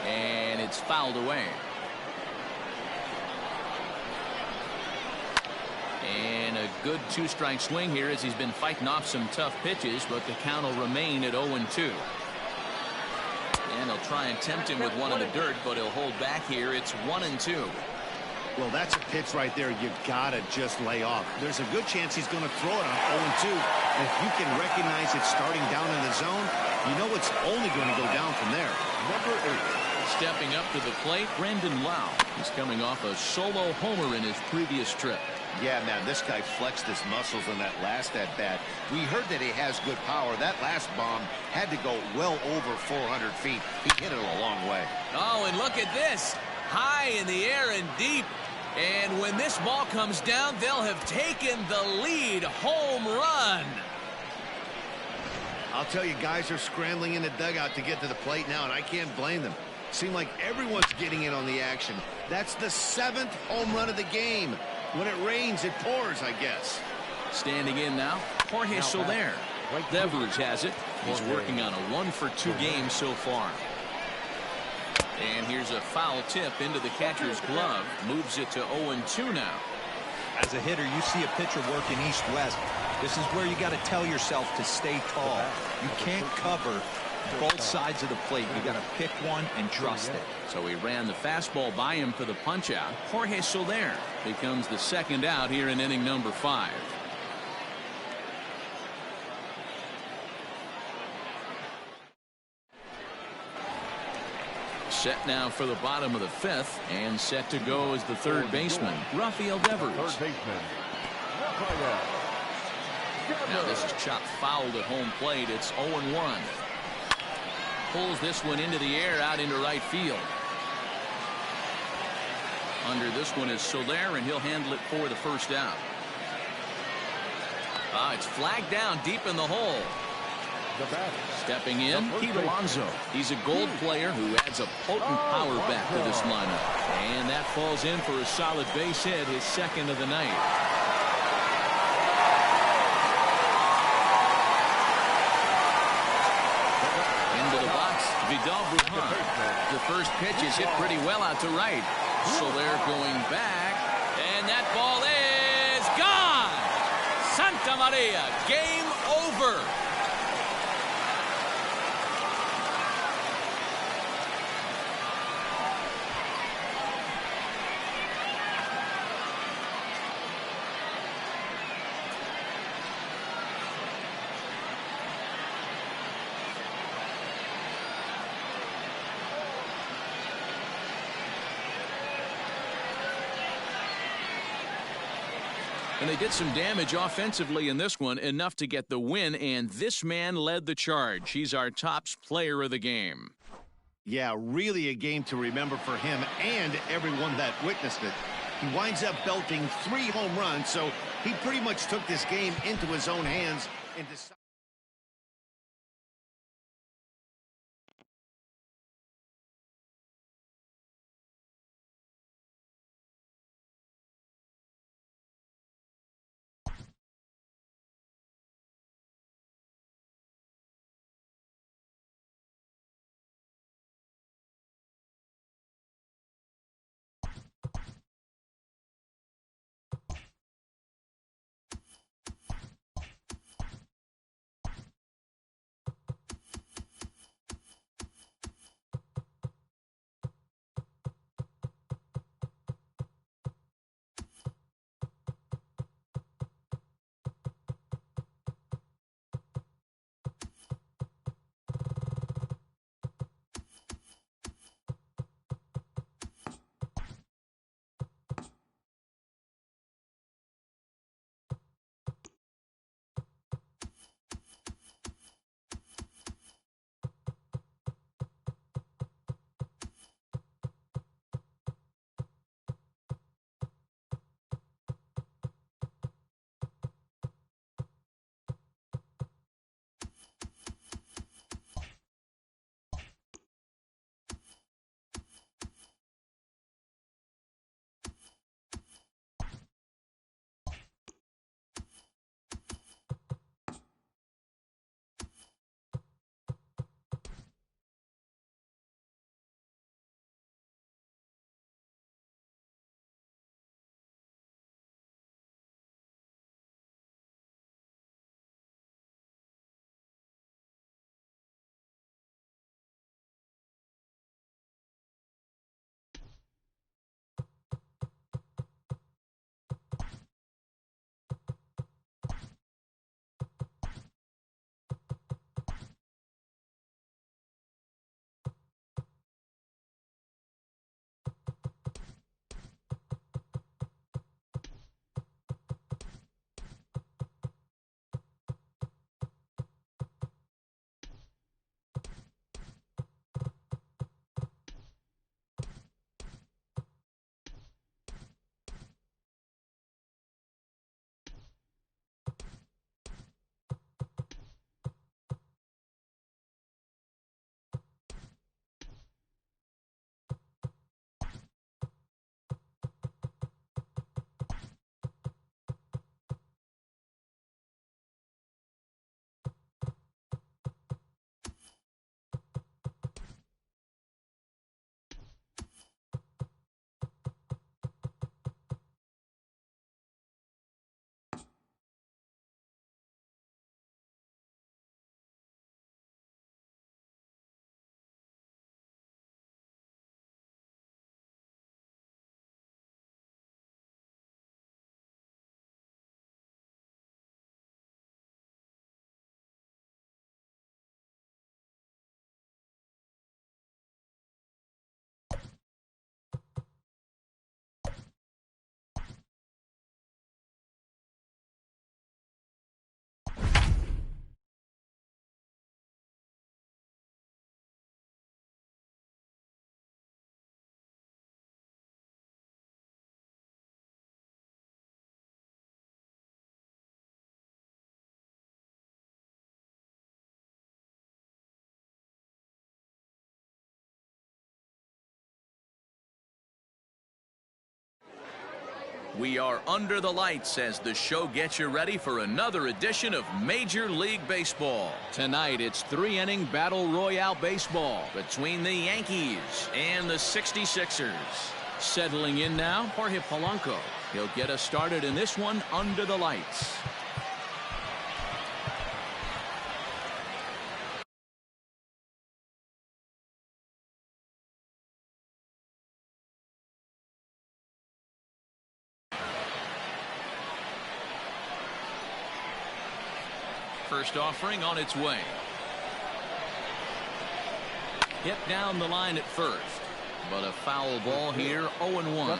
And it's fouled away. And a good 2-strike swing here as he's been fighting off some tough pitches, but the count will remain at 0-2. And they'll try and tempt him with one in the dirt, but he'll hold back here. It's 1-2. Well, that's a pitch right there you gotta just lay off. There's a good chance he's going to throw it on 0-2. And if you can recognize it starting down in the zone, you know it's only going to go down from there. Number 8. Stepping up to the plate, Brandon Lowe. He's coming off a solo homer in his previous trip. Yeah, man, this guy flexed his muscles on that last at-bat. We heard that he has good power. That last bomb had to go well over 400 feet. He hit it a long way. Oh, and look at this. High in the air and deep. And when this ball comes down, they'll have taken the lead. Home run. I'll tell you, guys are scrambling in the dugout to get to the plate now, and I can't blame them. Seems like everyone's getting in on the action. That's the 7th home run of the game. When it rains, it pours, I guess. Standing in now, Jorge Soler. Devers has it. He's working on a 1-for-2 game so far. And here's a foul tip into the catcher's glove. Moves it to 0-2 now. As a hitter, you see a pitcher working east-west. This is where you got to tell yourself to stay tall. You can't cover both sides of the plate. You got to pick one and trust it. So he ran the fastball by him for the punch-out. Jorge Soler becomes the second out here in inning number 5. Set now for the bottom of the fifth, and set to go as the third baseman, Rafael Devers. Third baseman, Rafael. Now this is chopped fouled at home plate. It's 0-1. Pulls this one into the air out into right field. Under this one is Soler, and he'll handle it for the first out. It's flagged down deep in the hole. Stepping in, Pete Alonso. He's a Gold player who adds a potent power back to this lineup. And that falls in for a solid base hit, his second of the night. Into the box, Vidal Brujan. The first pitch is hit pretty well out to right. Soler going back, and that ball is gone. Santa Maria, game over. And they did some damage offensively in this one, enough to get the win, and this man led the charge. He's our top player of the game. Yeah, really a game to remember for him and everyone that witnessed it. He winds up belting 3 home runs, so he pretty much took this game into his own hands and decided We are under the lights as the show gets you ready for another edition of Major League Baseball. Tonight, it's 3-inning Battle Royale baseball between the Yankees and the 66ers. Settling in now, Jorge Polanco. He'll get us started in this one under the lights. First offering on its way. Hit down the line at first, but a foul ball here. 0-1.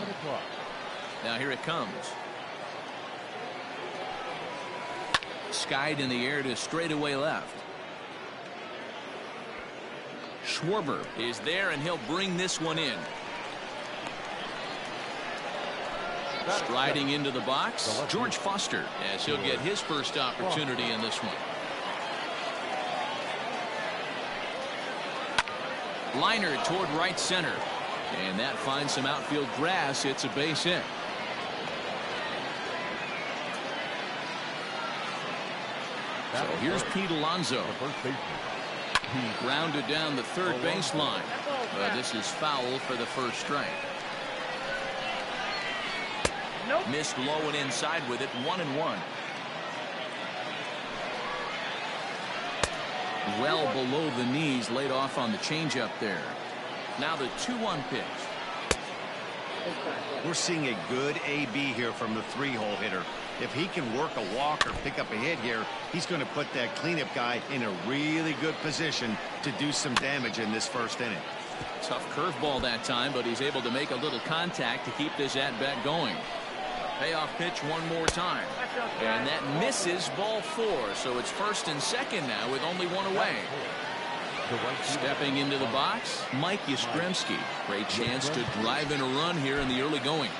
Now here it comes. Skied in the air to straightaway left. Schwarber is there, and he'll bring this one in. Striding into the box, George Foster, as he'll get his first opportunity in this one. Liner toward right center, and that finds some outfield grass. It's a base hit. So here's Pete Alonso. He grounded down the third baseline, but this is foul for the first strike. Nope. Missed low and inside with it. 1-1. Well below the knees, laid off on the changeup there. Now the 2-1 pitch. We're seeing a good AB here from the three-hole hitter. If he can work a walk or pick up a hit here, he's going to put that cleanup guy in a really good position to do some damage in this first inning. Tough curveball that time, but he's able to make a little contact to keep this at-bat going. Payoff pitch one more time, and that misses. Ball 4, so it's first and second now with only one away. Stepping into the box, Mike Yastrzemski. Great chance to drive in a run here in the early going.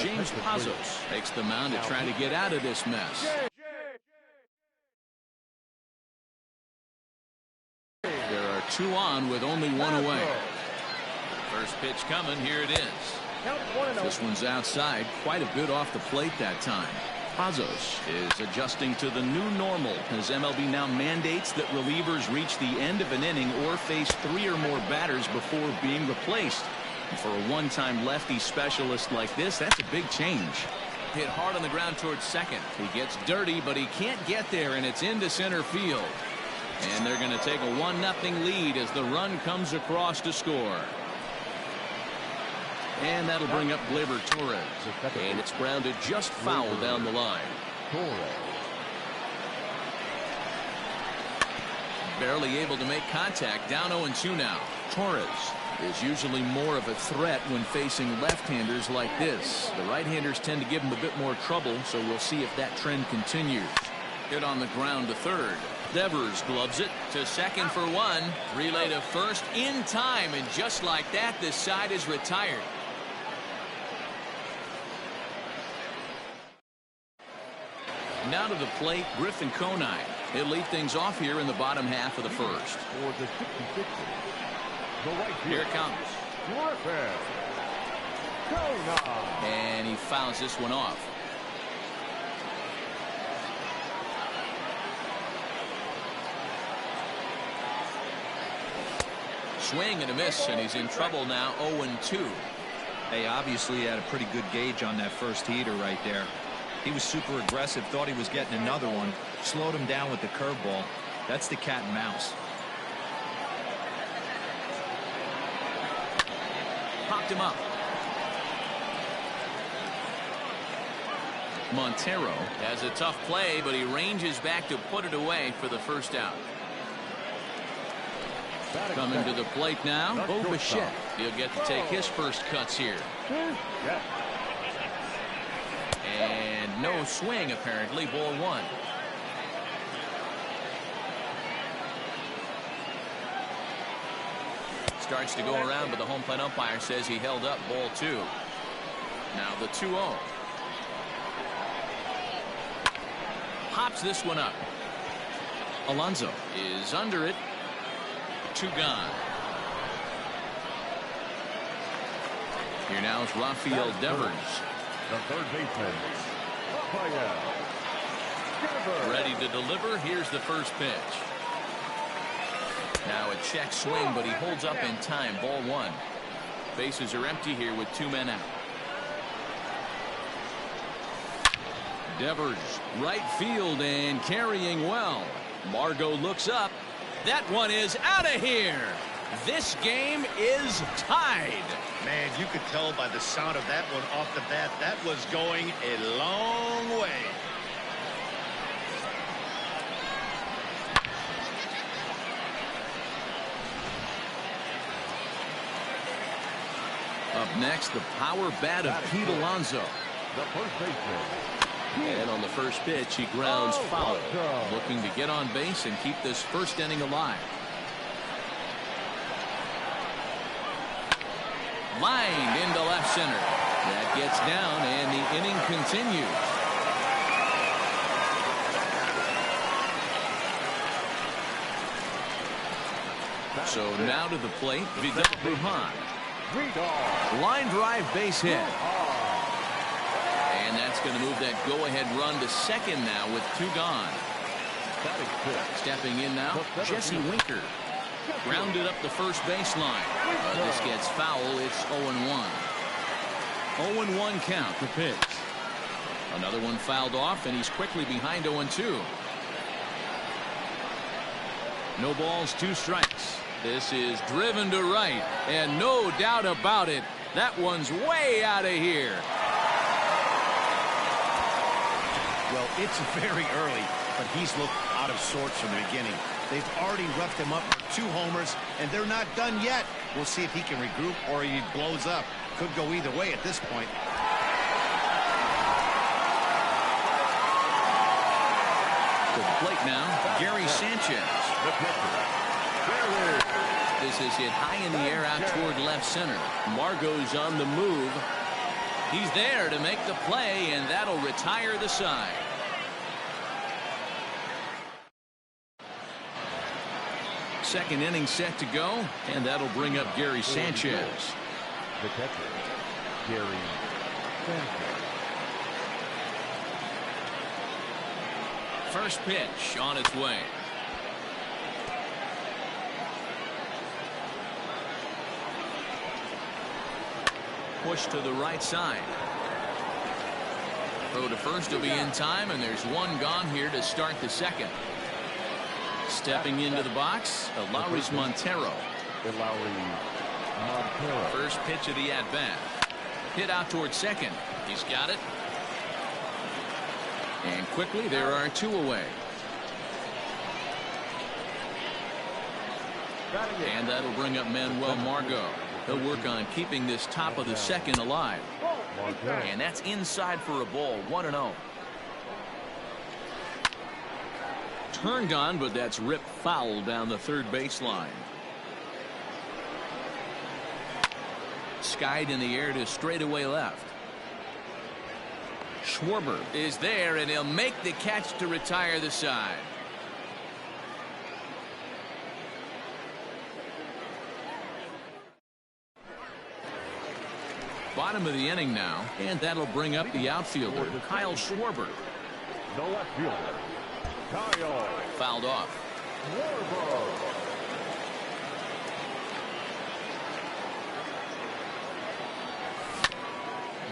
James Pazos takes the mound to try to get out of this mess. There are 2 on with only 1 away. First pitch coming. Here it is. This one's outside, quite a bit off the plate that time. Pazos is adjusting to the new normal as MLB now mandates that relievers reach the end of an inning or face 3 or more batters before being replaced. And for a one-time lefty specialist like this, that's a big change. Hit hard on the ground towards second. He gets dirty, but he can't get there, and it's into center field. And they're going to take a 1-0 lead as the run comes across to score. And that'll bring up Gleyber Torres. And it's grounded just foul down the line. Barely able to make contact. Down 0-2 now. Torres is usually more of a threat when facing left-handers like this. The right-handers tend to give him a bit more trouble, so we'll see if that trend continues. Hit on the ground to third. Devers gloves it to second for 1. Relay to first in time, and just like that, this side is retired. Now to the plate, Griffin Conine. He'll lead things off here in the bottom half of the first. Here it comes. And he fouls this one off. Swing and a miss, and he's in trouble now. 0-2. Hey, obviously he had a pretty good gauge on that first heater right there. He was super aggressive, thought he was getting another one, slowed him down with the curveball. That's the cat and mouse. Popped him up. Montero has a tough play, but he ranges back to put it away for the first out. Coming to the plate now, Bo Bichette. He'll get to take his first cuts here. And no swing, apparently. Ball 1. Starts to go around, but the home plate umpire says he held up. Ball 2. Now the 2-0. Pops this one up. Alonso is under it. 2 gone. Here now is Rafael Devers. the third baseman, Rafael Devers. Ready to deliver. Here's the first pitch. Now a check swing, but he holds up in time. Ball one. Bases are empty here with 2 men out. Devers, right field and carrying well. Margot looks up. That one is out of here. This game is tied. Man, you could tell by the sound of that one off the bat, that was going a long way. Up next, the power bat of Pete Alonso. The first baseman. And on the first pitch, he grounds foul. Looking to get on base and keep this first inning alive. Lined into left center. That gets down, and the inning continues. So now to the plate, Vidal Brujan. Line drive base hit. And that's going to move that go-ahead run to second now with 2 gone. Stepping in now, Jesse Winker. Grounded up the first baseline. This gets foul. It's 0-1. 0-1 count. The pitch. Another one fouled off, and he's quickly behind 0-2. No balls, 2 strikes. This is driven to right, and no doubt about it, that one's way out of here. Well, it's very early, but he's looked out of sorts from the beginning. They've already roughed him up for 2 homers, and they're not done yet. We'll see if he can regroup or he blows up. Could go either way at this point. To the plate now, Gary Sanchez. This is hit high in the air out toward left center. Margot's on the move. He's there to make the play, and that'll retire the side. Second inning set to go, and that'll bring up Gary Sanchez. The catcher, Gary Sanchez. First pitch on its way. Push to the right side. Throw to first will be in time, and there's 1 gone here to start the second. Stepping into the box, Eleuris Montero. First pitch of the at-bat. Hit out toward second. He's got it. And quickly there are 2 away. And that'll bring up Manuel Margot. He'll work on keeping this top of the second alive. And that's inside for a ball. 1-0. Turned on, but that's ripped foul down the third baseline. Skied in the air to straightaway left. Schwarber is there, and he'll make the catch to retire the side. Bottom of the inning now, and that'll bring up the outfielder, Kyle Schwarber. The left fielder, Kyle. Fouled off. Schwarber.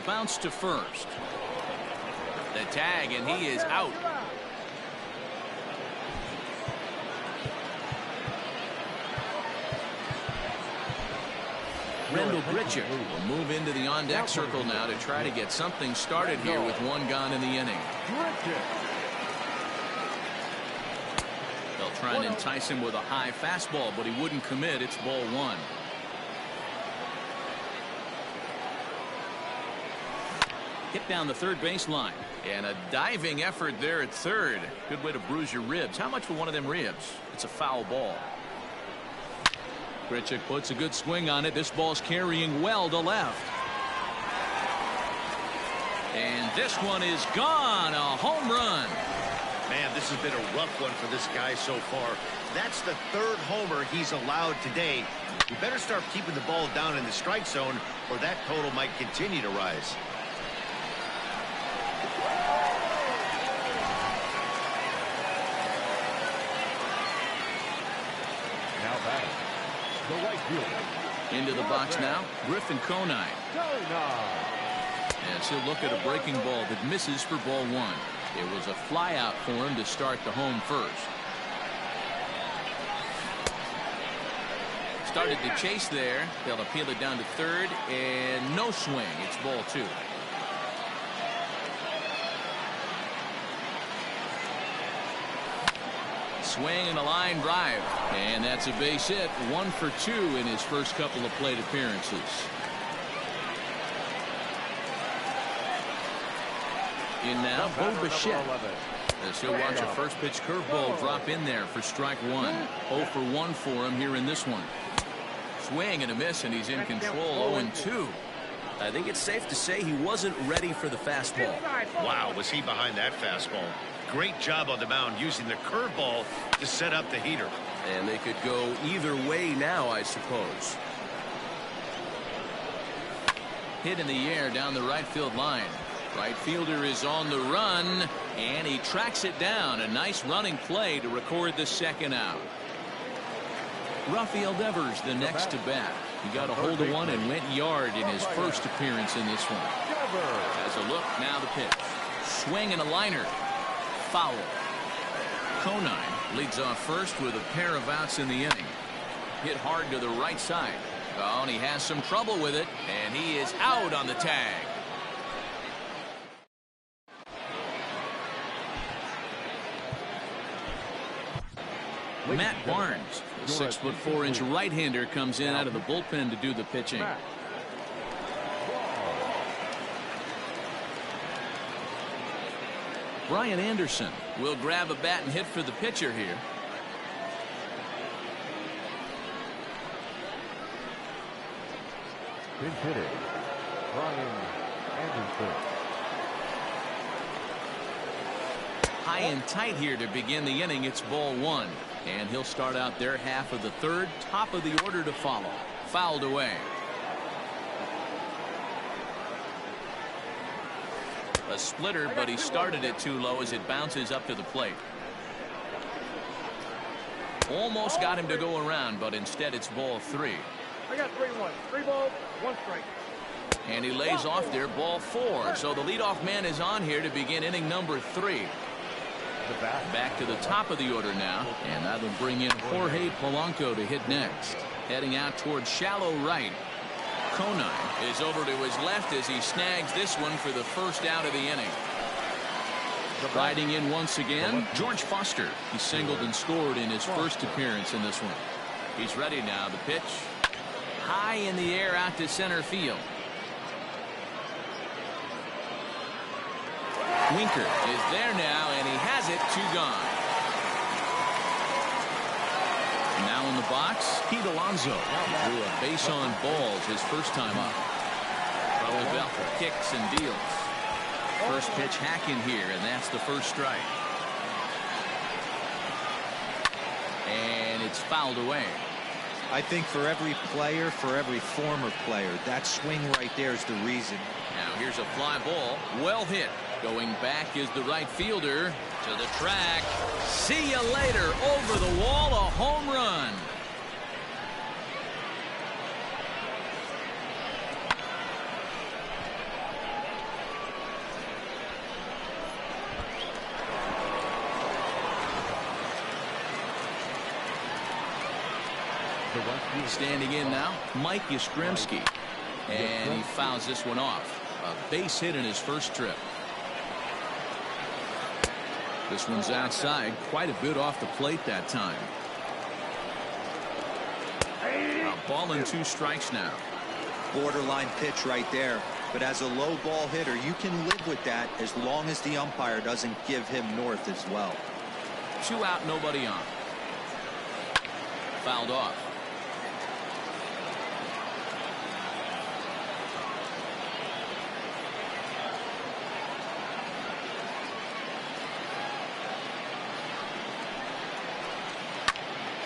Bounce to first. The tag, and he is out. Rendell Grichuk will move into the on-deck circle now to try to get something started here with 1 gone in the inning. They'll try and entice him with a high fastball, but he wouldn't commit. It's ball 1. Hit down the third baseline, and a diving effort there at third. Good way to bruise your ribs. How much for one of them ribs? It's a foul ball. Grichuk puts a good swing on it. This ball's carrying well to left. And this one is gone. A home run. Man, this has been a rough one for this guy so far. That's the 3rd homer he's allowed today. You better start keeping the ball down in the strike zone, or that total might continue to rise. The right fielder. Into the box now, Griffin Conine. As he'll look at a breaking ball that misses for ball one. It was a fly out for him to start the home first. Started to chase there. They'll appeal it down to third, and no swing. It's ball two. Swing and a line drive, and that's a base hit. 1 for 2 in his first couple of plate appearances. In now, Bo Bichette. As he'll watch a first pitch curveball drop in there for strike one. 0 for 1 for him here in this one. Swing and a miss, and he's in control. 0-2. I think it's safe to say he wasn't ready for the fastball. Wow, was he behind that fastball? Great job on the mound using the curveball to set up the heater. And they could go either way now, I suppose. Hit in the air down the right field line. Right fielder is on the run, and he tracks it down. A nice running play to record the second out. Rafael Devers the next to bat. He got a hold of one and went yard in his first appearance in this one. As a look, now the pitch. Swing and a liner. Foul. Conine leads off first with a pair of outs in the inning. Hit hard to the right side. Oh, and he has some trouble with it, and he is out on the tag. Matt Barnes, the 6'4" right-hander, comes in out of the bullpen to do the pitching. Brian Anderson will grab a bat and hit for the pitcher here. Pinch hitting, Brian Anderson. High and tight here to begin the inning. It's ball one. And he'll start out their half of the third. Top of the order to follow. Fouled away. A splitter, but he started it too low as it bounces up to the plate. Almost got him to go around, but instead it's ball three. I got 3-1. 3 balls, 1 strike. And he lays off there, ball four. So the leadoff man is on here to begin inning number 3. Back to the top of the order now, and that'll bring in Jorge Polanco to hit next. Heading out towards shallow right. Conine is over to his left as he snags this one for the first out of the inning. Riding in once again, George Foster. He singled and scored in his first appearance in this one. He's ready now. The pitch high in the air out to center field. Winker is there now, and he has it. 2 gone. Now in the box, Pete Alonso drew a base on balls his first time up. From the belt, kicks and deals. First pitch hack in here, and that's the first strike. And it's fouled away. I think for every player, for every former player, that swing right there is the reason. Now here's a fly ball. Well hit. Going back is the right fielder to the track. See you later. Over the wall, a home run. Standing in now, Mike Yastrzemski. And he fouls this one off. A base hit in his first trip. This one's outside, quite a bit off the plate that time. A ball and 2 strikes now. Borderline pitch right there. But as a low ball hitter, you can live with that as long as the umpire doesn't give him north as well. 2 out, nobody on. Fouled off.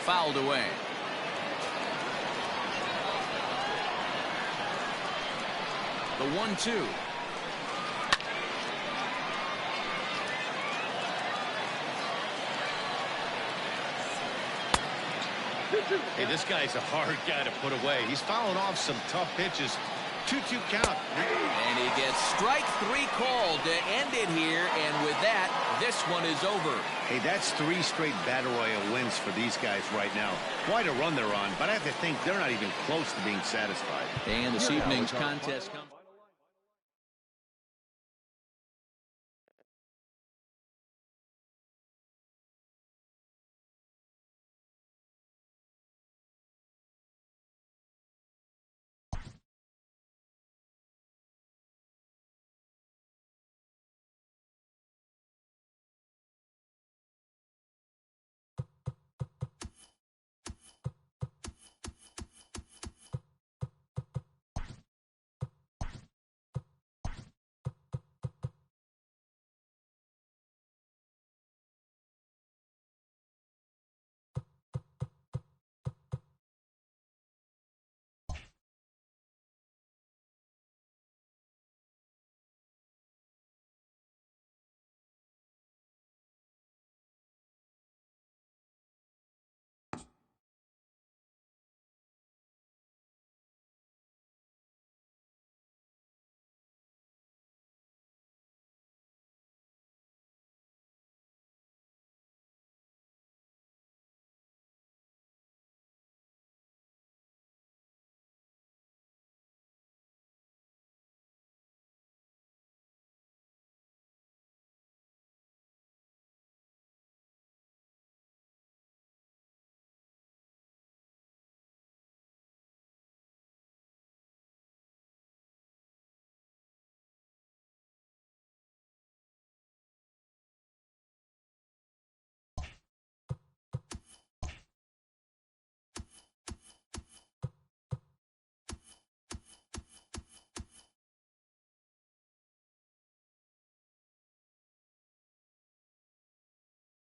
Fouled away. The 1-2. Hey, this guy's a hard guy to put away. He's fouling off some tough pitches. 2-2 count. And he gets strike 3 called to end it here, and with that, this one is over. Hey, that's 3 straight Battle Royale wins for these guys right now. Quite a run they're on, but I have to think they're not even close to being satisfied. And this evening's contest